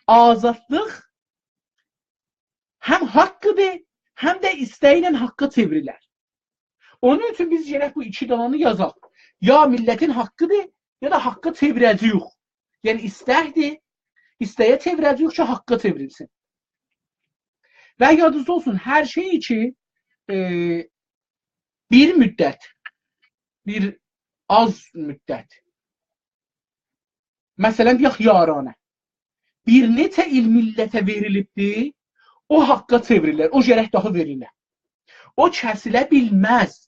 Azadlıq həm haqqıdır, həm də istəklə haqqa çevrilər. Onun üçün biz gərək bu iki dananı yazaq. Ya millətin haqqıdır, ya da haqqa çevirəcəyik. Yəni istəkdir, istəyə çevirəcəyik ki, haqqa çevrilsin. Və yadınızda olsun, hər şey ki, bir müddət, bir az müddət, məsələn, deyək yaranə, bir neçə il millətə verilibdir, o haqqa çevrilir, o gərək daha verilir. O kəsilə bilməz.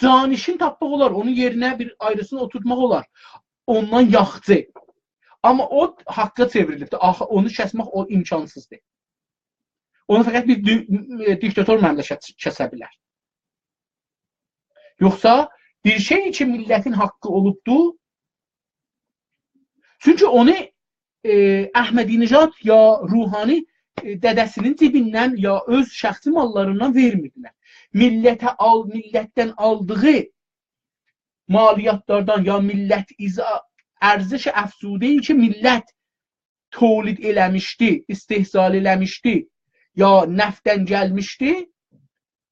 Canişin tapmaq olar, onun yerinə bir ayrısını oturtmaq olar. Ondan yaxçı. Amma o haqqa çevrilibdir. Onu kəsmək o imkansızdır. Onu fəqət bir diktator məmləkət kəsə bilər. Yoxsa bir şey için millətin haqqı olubdur. Çünki onu Əhmədinəcad ya Ruhani dədəsinin cibindən ya öz şəxsi mallarından vermirdilər. Millətdən aldığı maliyyatlardan ya millət ərziş əfsudeyi ki, millət tolid eləmişdi, istehsal eləmişdi, ya nəftdən gəlmişdi,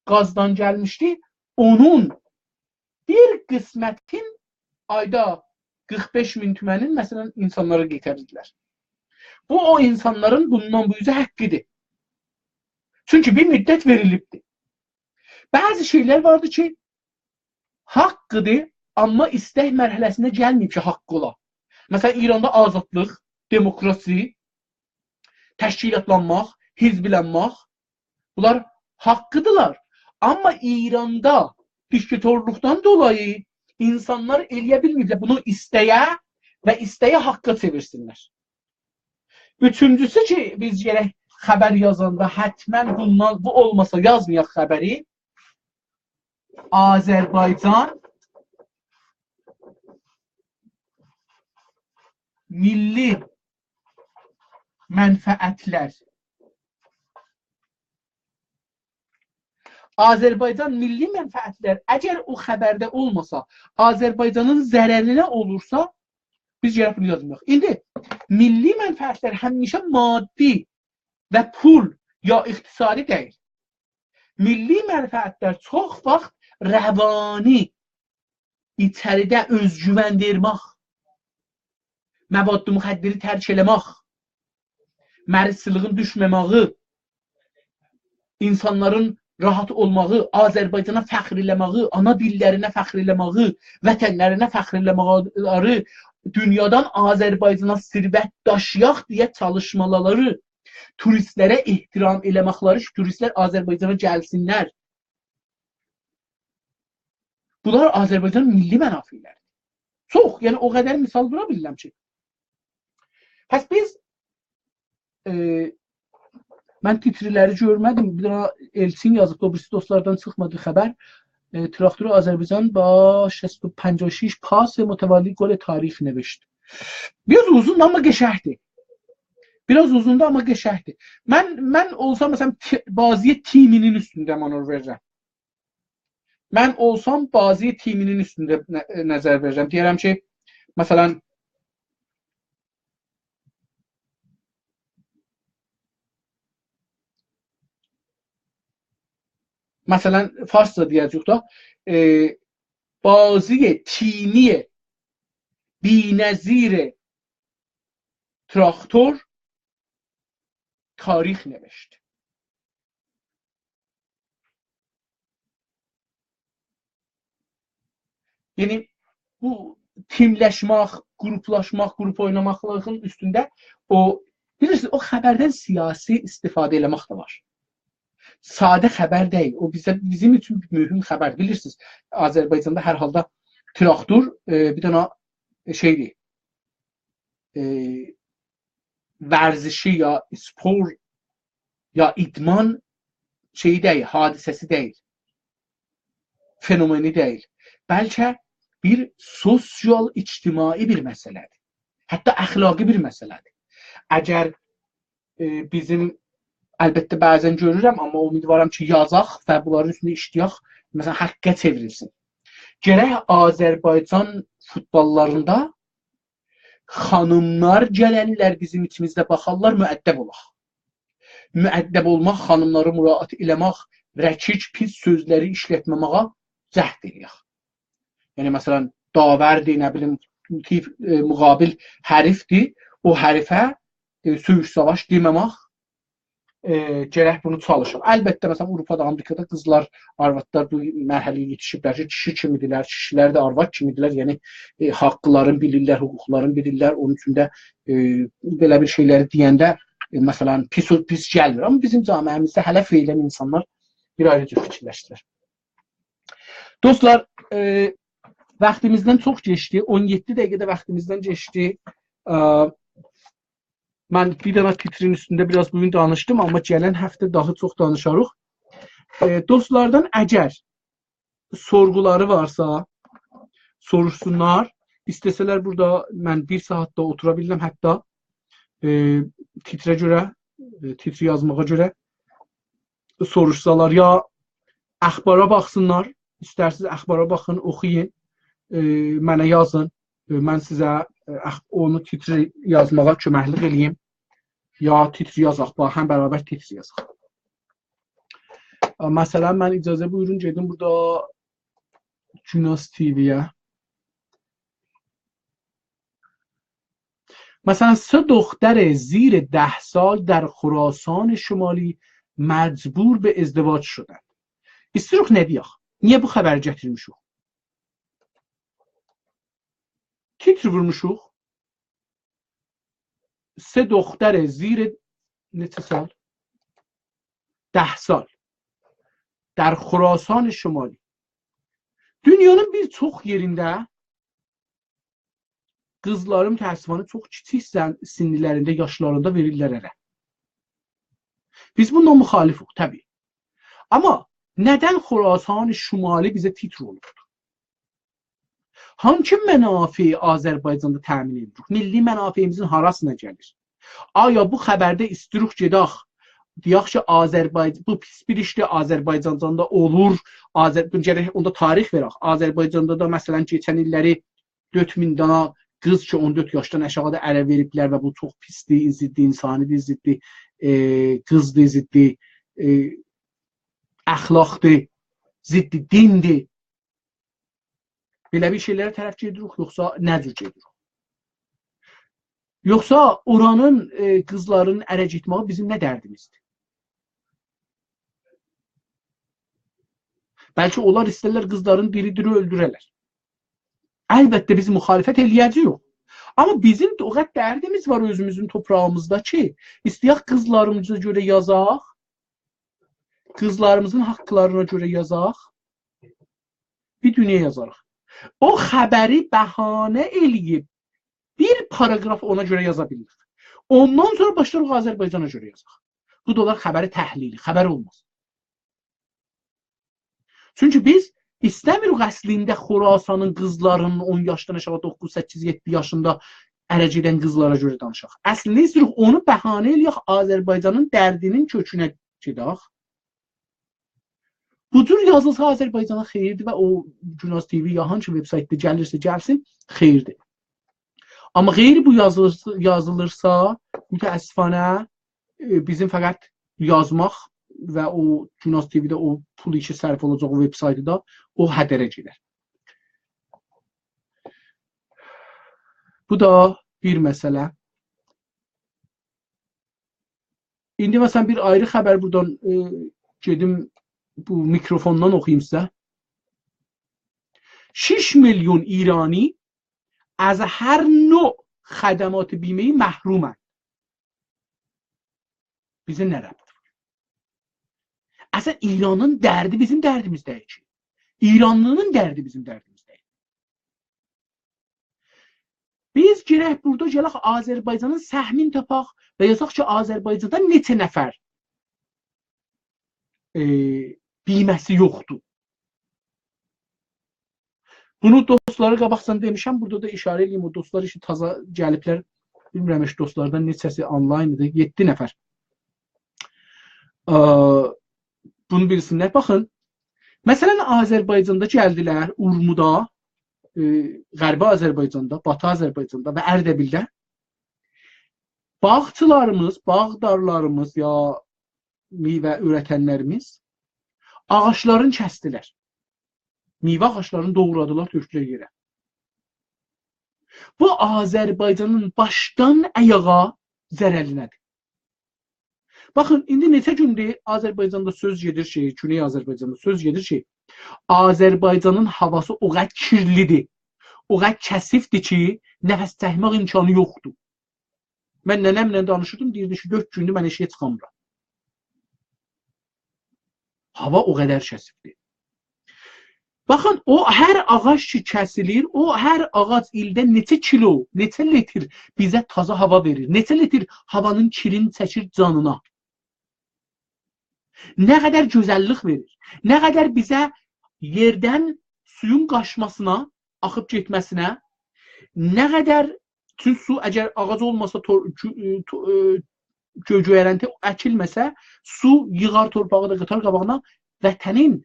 qazdan gəlmişdi, onun bir qismətin ayda 45 min tümənin məsələn insanlara getirdilər. Bu o insanların bundan bu yüzə haqqıdır. Çünki bir müddət verilibdir. Bəzi şeylər vardı ki, haqqıdır, amma istək mərhələsində gəlməyib ki, haqqı ola. Məsələn, İranda azadlıq, demokrasi, təşkilatlanmaq, hizblənmək, bunlar haqqıdırlar. Amma İranda diktatorluqdan dolayı insanlar eləyə bilməyiblər. Bunu istəyə və istəyə haqqa çevirsinlər. Üçüncüsü ki, biz gərək xəbər yazanda hətmən bundan, bu olmasa yazmayaq xəbəri. Azərbaycan milli mənfəətlər. Azərbaycan milli mənfəətlər əgər o xəbərdə olmasa, Azərbaycanın zərərinə olursa, biz gərək bunu yazmayaq. İndi milli mənfəətlər həmişə maddi və pul ya iqtisadi deyil. Milli mənfəətlər çox vaxt rəvani, içəridə özgüvən vermək, məbaddı müxəddiri tərk eləmək, mərisçiliğin düşməməyi, insanların rahat olmağı, Azərbaycana fəxr eləməyi, ana dillərinə fəxr eləməyi, vətənlərinə fəxr eləmələri, dünyadan Azərbaycana sirvət daşıyaq deyə çalışmaları, turistlərə ehtiram eləməkləri ki, turistlər Azərbaycana gəlsinlər. Bunlar Azərbaycanın milli mənafiləri. Çox, yəni o qədər misal dura bilirəm ki. Pəs biz mən titriləri görmədim. Bir dənə Elçin yazıb, o birisi dostlardan çıxmadı xəbər. Traktör Azərbaycan ba 56 pas mütəvalli gol tarix نوشت. Biraz uzun amma qəşəngdir. Biraz uzundu amma qəşəngdir. Mən olsam məsələn Baziyə timinin üstündə manor verirəm. Mən olsam Baziyə timinin üstündə nəzər verirəm. Deyirəm ki, məsələn مثلا فارسca deyəcəyik da, بازی تیمی بی‌نظیر تراکتور تاریخ نوشت. Yəni bu timləşmək, qruplaşmaq, qrup oynamaqlığın üstündə o bilirsiniz, o xəbərdən siyasi istifadə eləmək də var. Sadə xəbər deyil. O bizim üçün mühüm xəbər. Bilirsiniz, Azərbaycanda hər halda traktor bir dənə şeydir. Vərzişi ya spor ya idman şeyi deyil, hadisəsi deyil. Fenomeni deyil. Bəlkə bir sosial, ictimai bir məsələdir. Hətta əxlaqi bir məsələdir. Əgər bizim əlbəttə bəzən görürəm, amma ümidvaram ki, yazaq və bunların üstündə işləyək, məsələn, həqqə çevrilsin. Gərək Azərbaycan futbollarında xanımlar gələnlər bizim içimizdə baxarlar, müəddəb olaq. Müəddəb olmaq, xanımları müraat eləmək, rəkic, pis sözləri işlətməməyə cəhd eləyək. Yəni, məsələn, davərdir, nə bilim, müqabil hərifdir, o hərifə söyüş savaş deməmək, gərək bunu çalışaq. Əlbəttə, məsələn, Avropada, Amerikada qızlar, arvadlar bu mərhələyə yetişiblər ki, kişi kimidirlər, kişilər də arvad kimidirlər, yəni haqqların bilirlər, hüquqların bilirlər, onun üçün də belə bir şeyləri deyəndə, məsələn, pis gəlmir. Amma bizim cəmiyyəmizdə hələ feylən insanlar bir ayrı cür fikirləşdirlər. Dostlar, vaxtimizdən çox keçdi, 17 dəqiqədə vaxtimizdən keçdi. Mən bir dənə titrin üstündə biraz bugün danışdım, amma gələn həftə daha çox danışarıq. Dostlardan əgər sorğuları varsa, soruşsunlar. İstəsələr burada mən bir saatda otura bilirəm, hətta titrə görə, titri yazmağa görə soruşsalar, ya əxbara baxsınlar, istərsiniz əxbara baxın, oxuyun, mənə yazın, mən sizə onu titri yazmağa köməklik eləyim, ya titri yazaq, həm bərabər titri yazaq. Məsələn, mən icazə buyurun, gedim burada Günas TV-yə. مثلا 3 دختر زیر 10 سال در خراسان شمالی مجبور به ازدواج شدند. İstiyoruz ne diyək? Niye bu xəbəri gətirmişik? Titr vurmuşuq. 3 دختر زیر neçə sal? 10 sal. در خراسان شمالی. Dünyanın bir çox yerində qızların təəssüfənə çox kiçik sinnilərində, yaşlarında verirlər ərə. Biz bundan müxalifiq, təbii. Amma nədən Xurasan Şimali bizə titr olur? Hangi mənafi Azərbaycanda təmin edirik? Milli mənafimizin harasına gəlir? Aya bu xəbərdə istiruq gedək, deyək ki, bu pis bir işdə Azərbaycanda olur, onda tarix verək. Azərbaycanda da məsələn keçən illəri 4000 dana qız ki 14 yaşdan aşağıda ərə veriblər və bu çox pisdir, iziddir, insanidir, iziddir, qızdır, iziddir, əxlaqdır, ziddir, dindir. Belə bir şeylərə tərəf gedirik, yoxsa nə cür gedirik? Yoxsa oranın qızların ərə getməyi bizim nə dərdimizdir? Bəlkə onlar istərlər qızların diri-diri öldürələr. Əlbəttə biz müxalifət eləyəcəyik. Amma bizim o qədər dərdimiz var özümüzün toprağımızda ki, istəyək qızlarımıza görə yazaq, qızlarımızın haqqlarına görə yazaq, bir dünya yazarıq. O xəbəri bəhanə eləyib bir paragraf ona görə yaza bilirik. Ondan sonra başlarıq Azərbaycana görə yazaq. Bu da olar xəbəri təhlili, xəbər olmaz. Çünki biz İstəmirik əslində Xurasanın qızlarının 10 yaşdan aşağı 9-8-7 yaşında ərə gedən qızlara görə danışaq. Əslində istəyirik onu bəhanə eləyək, Azərbaycanın dərdinin kökünə gedək. Bu cür yazılsa Azərbaycana xeyirdir və o Günas TV ya hangi vebsaytda gəlirsə gəlsin, xeyirdir. Amma qeyri bu yazılırsa, mütəəssifانə bizim fəqət yazmaq və o Günaz TV-də o pul işi sərf olacaq o veb-saytda o hədərə gedər. Bu da bir məsələ. İndi məsələn bir ayrı xəbər buradan gedim bu mikrofondan oxuyayım sizə. 6 milyon ایرانی از هر نوع خدمات بیمه‌ای محرومند. Bizə nə rəbti var? Əslən İranın dərdi bizim dərdimiz deyil ki. İranlının dərdi bizim dərdimiz deyil. Biz girək burada gələk Azərbaycanın səhmin tapaq və yazaq ki, Azərbaycanda neçə nəfər biyməsi yoxdur. Bunu dostları qabaqsan demişəm, burada da işarə edeyim, o dostlar işi taza gəliblər. Bilmirəm, dostlardan neçəsi online'dır, 7 nəfər. Bunu bilsinlər. Baxın, məsələn, Azərbaycanda gəldilər, Urmuda, Qərbi Azərbaycanda, Batı Azərbaycanda və Ərdəbildə bağçılarımız, bağdarlarımız ya meyvə ürətənlərimiz ağaçlarını kəsdilər. Meyvə ağaçlarını doğradılar, tökdülər yerə. Bu Azərbaycanın başdan ayağa zərərlinədir. Baxın, indi neçə gündür Azərbaycanda söz gedir ki, Güney Azərbaycanda söz gedir ki, Azərbaycanın havası o qədər kirlidir, o qədər kəsifdir ki, nəfəs çəkmək imkanı yoxdur. Mən nənəmlə danışırdım, deyirdi ki, 4 gündür mən eşiyə çıxamıram. Hava o qədər kəsifdir. Baxın, o hər ağac ki kəsilir, o hər ağac ildə neçə kilo, neçə litr bizə taza hava verir, neçə litr havanın kirini çəkir canına. Nə qədər gözəllik verir, nə qədər bizə yerdən suyun qaçmasına, axıb getməsinə, nə qədər su, əgər ağac olmasa, göyərənti əkilməsə, su yığar torpağı da qatar qabağına, vətənin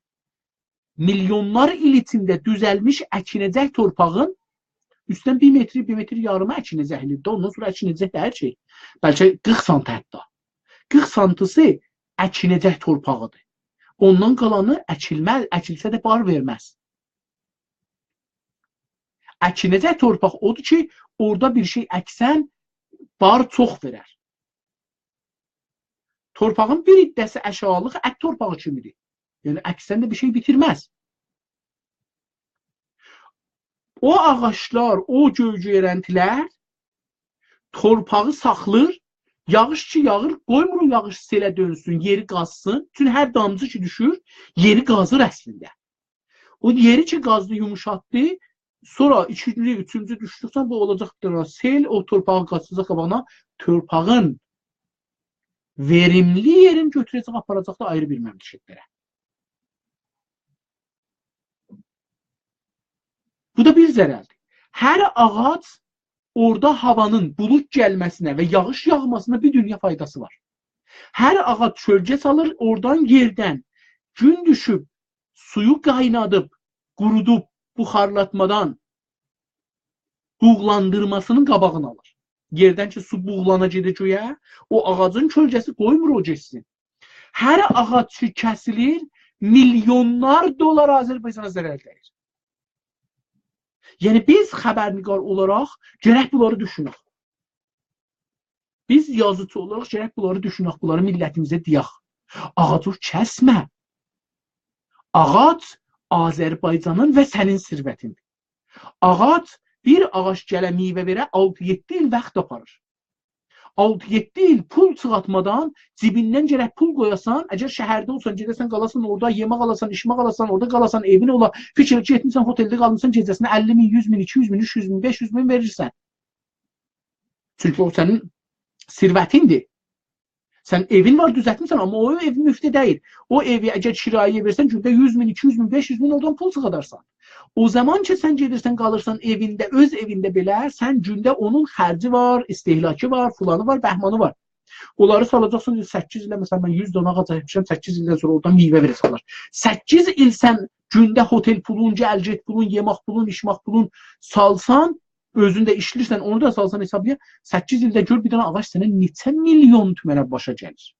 milyonlar il içində düzəlmiş əkinəcək torpağın üstdən 1 metr, 1 metr yarımı əkinəcəklidir. Ondan sonra əkinəcək hər şey. Bəlkə 40 sant hətta. 40 santısı əkinəcək torpağıdır. Ondan qalanı əkilməz, əkilsə də bar verməz. Əkinəcək torpaq odur ki, orada bir şey əksən, bar çox verər. Torpağın bir iddəsi əşalıq ət torpağı kimidir. Yəni, əksən də bir şey bitirməz. O ağaçlar, o göyərəntilər torpağı saxlır, yağış ki yağır, qoymur o yağış selə dönsün, yeri qazsın. Çünki hər damcı ki düşür, yeri qazır əslində. O yeri ki qazdı, yumuşatdı, sonra 2-cü, 3-cü düşdükdən bu olacaqdır. Sel o torpağı qaçacaq qabağına, torpağın verimli yerin götürəcək, aparacaq da ayrı bir məmləkətlərə. Bu da bir zərərdir. Hər ağac orada havanın bulud gəlməsinə və yağış yağmasına bir dünya faydası var. Hər ağac çölgə salır, oradan yerdən gün düşüb, suyu qaynadıb, qurudub, buxarlatmadan buğlandırmasının qabağını alır. Yerdən ki, su buğlana gedir göyə, o ağacın kölgəsi qoymur o geçsin. Hər ağac ki kəsilir, milyonlar dolar Azərbaycana zərər dəyir. Yəni, biz xəbərniqar olaraq gərək bunları düşünək. Biz yazıcı olaraq gərək bunları düşünək, bunları millətimizə deyək. Ağacı kəsmə. Ağac Azərbaycanın və sənin sirvətindir. Ağac, bir ağac gələ meyvə verə 6-7 il vaxt aparır. 6-7 il pul çıxatmadan cibindən gərək pul qoyasan, əgər şəhərdə olsan, gedəsən, qalasan orada, yemək alasan, işmək alasan, orada qalasan, evin ola, fikir ki, etmirsən, hoteldə qalmışsan, gecəsinə 50 min, 100 min, 200 min, 300 min, 500 min verirsən. Çünki o sənin sirvətindir. Sən evin var, düzətmirsən, amma o ev müftə deyil. O evi əgər kirayə versən, gündə 100 min, 200 min, 500 min oradan pul çıxadarsan. O zaman ki, sən gedirsən, qalırsan evində, öz evində belə, sən gündə onun xərci var, istehlakı var, fulanı var, bəhmanı var. Onları salacaqsın, 8 ilə, məsələn, mən 100 dona ağac əkmişəm, 8 ildən sonra oradan meyvə verəsələr. 8 il sən gündə hotel pulun, gəlcət pulun, yemək pulun, işmək pulun salsan, özündə işlirsən, onu da salsan hesabıya, 8 ildə gör bir dənə ağac sənə neçə milyon tümənə başa gəlir.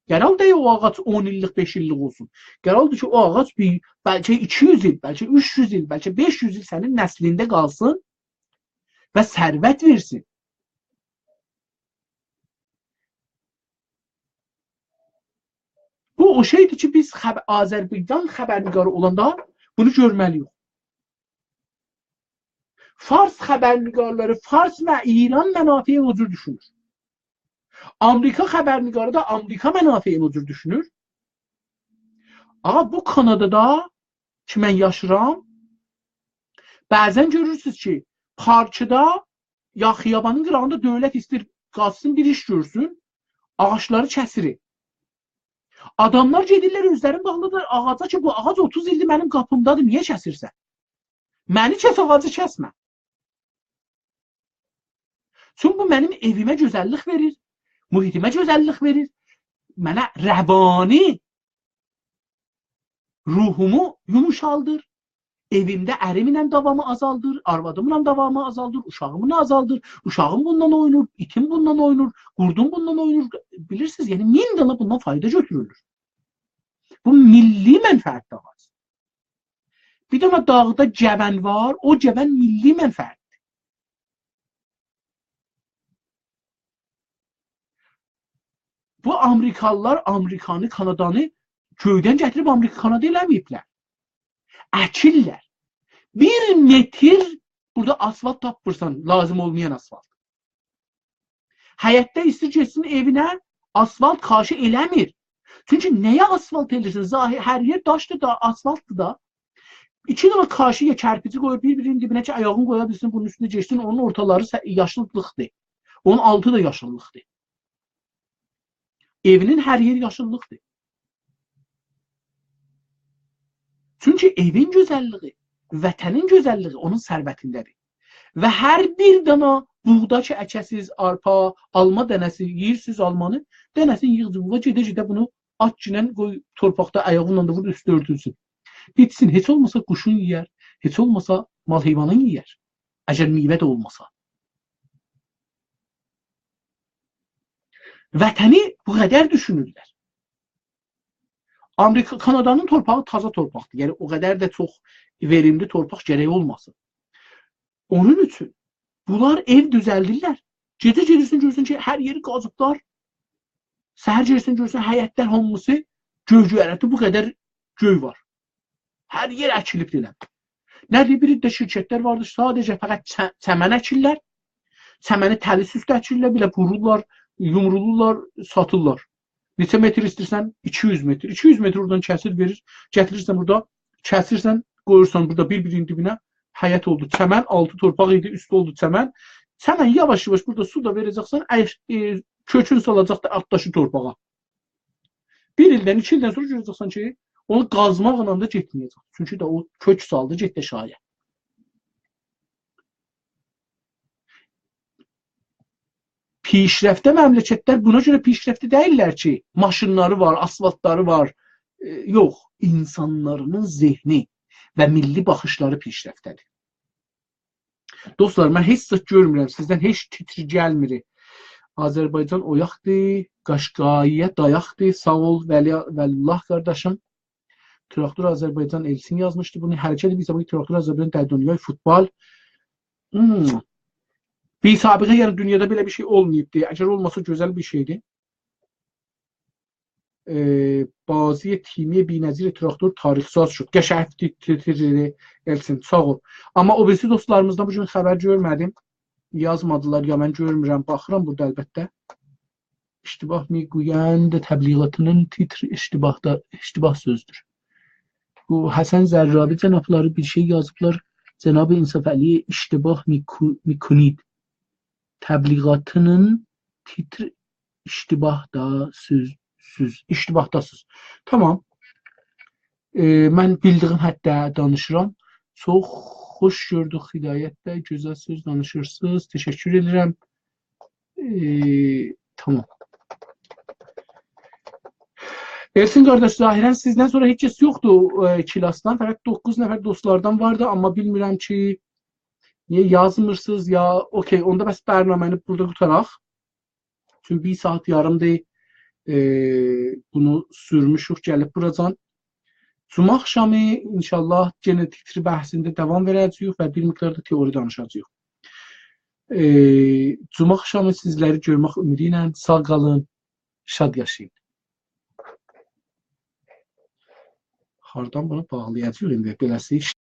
Gəral deyil o ağac 10 illik, 5 illik olsun. Gəraldır ki, o ağac bəlkə 200 il, bəlkə 300 il, bəlkə 500 il sənin nəslində qalsın və sərvət versin. Bu o şeydir ki, biz Azərbaycan xəbərnigarı olanda bunu görməliyik. Fars xəbərnigarları Fars və İran mənafeyi o cür düşünür. Amerika xəbərnigarı da Amerika mənafeyi o cür düşünür. Amma bu Kanadada ki, mən yaşıram, bəzən görürsünüz ki, parçada ya xiyabanın qırağında dövlət istəyir qalsın bir iş görsün, ağaçları kəsir. Adamlar gedirlər, özlərini bağlıdır ağaca ki, bu ağac 30 ildir mənim qapımdadır, niyə kəsirsən? Məni kəs, ağacı kəsmə. Çünki bu mənim evimə gözəllik verir, mühitimə gözəllik verir, mənə rəvani ruhumu yumuşaldır, evimdə ərimlə davamı azaldır, arvadımla davamı azaldır, uşağımla azaldır, uşağım bundan oynur, itim bundan oynur, qurdum bundan oynur. Bilirsiniz, yəni 1000 dana bundan fayda götürülür. Bu milli mənfəətdə var. Bir dana dağda cəvən var, o cəvən milli mənfəət. Bu Amerikalılar Amerikanı, Kanadanı köydən gətirib Amerika, Kanada eləməyiblər. Əkirlər. 1 metr burada asfalt tapırsan, lazım olmayan asfalt. Həyətdə istəyir getsin evinə, asfalt karşı eləmir. Çünki nəyə asfalt elirsin? Zahir, hər yer daşdır da, asfaltdır da. 2 dana karşıya kərpici qoyub bir-birinin dibinə ki, ayağını qoya bilsin, bunun üstünə geçsin, onun ortaları yaşıllıqdır. Onun altı da yaşıllıqdır. Evinin hər yeri yaşıllıqdır. Çünki evin gözəlliyi, vətənin gözəlliyi onun sərvətindədir. Və hər bir dana buğda ki, əkəsiz, arpa, alma dənəsi, yeyirsiniz almanı, dənəsini yığcıqlığa gedə-gedə bunu at cinən qoy torpaqda ayağınla da vurur, üstü örtülsün. Bitsin, heç olmasa quşun yiyər, heç olmasa mal heyvanın yiyər. Əgər meyvə də olmasa. Vətəni bu qədər düşünürlər. Amerika, Kanadanın torpağı taza torpaqdır. Yəni o qədər də çox verimli torpaq gərək olmasın. Onun üçün bunlar ev düzəldirlər. Gecə gedirsin, görürsən ki, hər yeri qazıblar. Səhər gedirsin, görürsən, həyətlər hamısı göy-göyərətdə bu qədər göy var. Hər yer əkilib deyiləm. Nədir? Bir də şirkətlər vardır, sadəcə fəqət çəmən əkirlər. Çəməni təli süstə əkirlər, belə vururlar, yumrulurlar, satırlar. Neçə metr istəyirsən? 200 metr. 200 metr oradan kəsir verir. Gətirirsən burada, kəsirsən, qoyursan burada bir-birinin dibinə. Həyət oldu. Çəmən, altı torpaq idi, üstü oldu çəmən. Çəmən yavaş-yavaş burada su da verəcəksən, kökün salacaq da altdaşı torpağa. 1 ildən, 2 ildən sonra görəcəksən ki, onu qazmaqla da getməyəcək. Çünki də o kök saldı, getdi şaya. Pişrəftə məmləkətlər buna görə pişrəftə deyirlər ki, maşınları var, asfaltları var. Yox, insanlarının zehni və milli baxışları pişrəftədir. Dostlar, mən heç zət görmürəm, sizdən heç titri gəlmir. Azərbaycan oyaqdır, Qaşqaiyə dayaqdır, sağ ol Vəlillah qardaşım. Traktor Azərbaycan Elsin yazmışdı bunu. Hərəkət bir sabah Traktor Azərbaycan der dünyayı futbol. Bir sabiqə yəni dünyada belə bir şey olmayıbdı. Əgər olmasa gözəl bir şeydir. Baziyə timiyə binəzir traktor tarixsaz şud. Qəşəng titri Elsin, sağ ol. Amma o birisi dostlarımızdan bu gün xəbər görmədim. Yazmadılar, ya mən görmürəm. Baxıram burada əlbəttə. İştibah miquyəndə təbliğatının titri iştibah sözdür. Bu Həsən Zərrabi cənabları bir şey yazıblar. Cənab-ı İnsaf Əliyə iştibah mikunid. Təbliğatının titr iştibahda iştibahdasız. Tamam. Mən bildiyim həddə danışıram. Çox xoş gördük Hidayətdə. Gözəl söz danışırsınız. Təşəkkür edirəm. Tamam. Ersin qardaş, zahirən sizdən sonra heç kəs yoxdur kilasdan. Fəqət 9 nəfər dostlardan vardı. Amma bilmirəm ki, niyə yazmırsınız ya, okey, onda bəs bərnaməni burada qutaraq. Çünki 1 saat yarımdır. bunu sürmüşük, gəlib buracan. Cuma axşamı inşallah genetik tri bəhsində davam verəcəyik və bir miqdar da teori danışacağıq. Cuma axşamı sizləri görmək ümidi ilə sağ qalın, şad yaşayın. Hardan bunu bağlayacağıq indi beləsi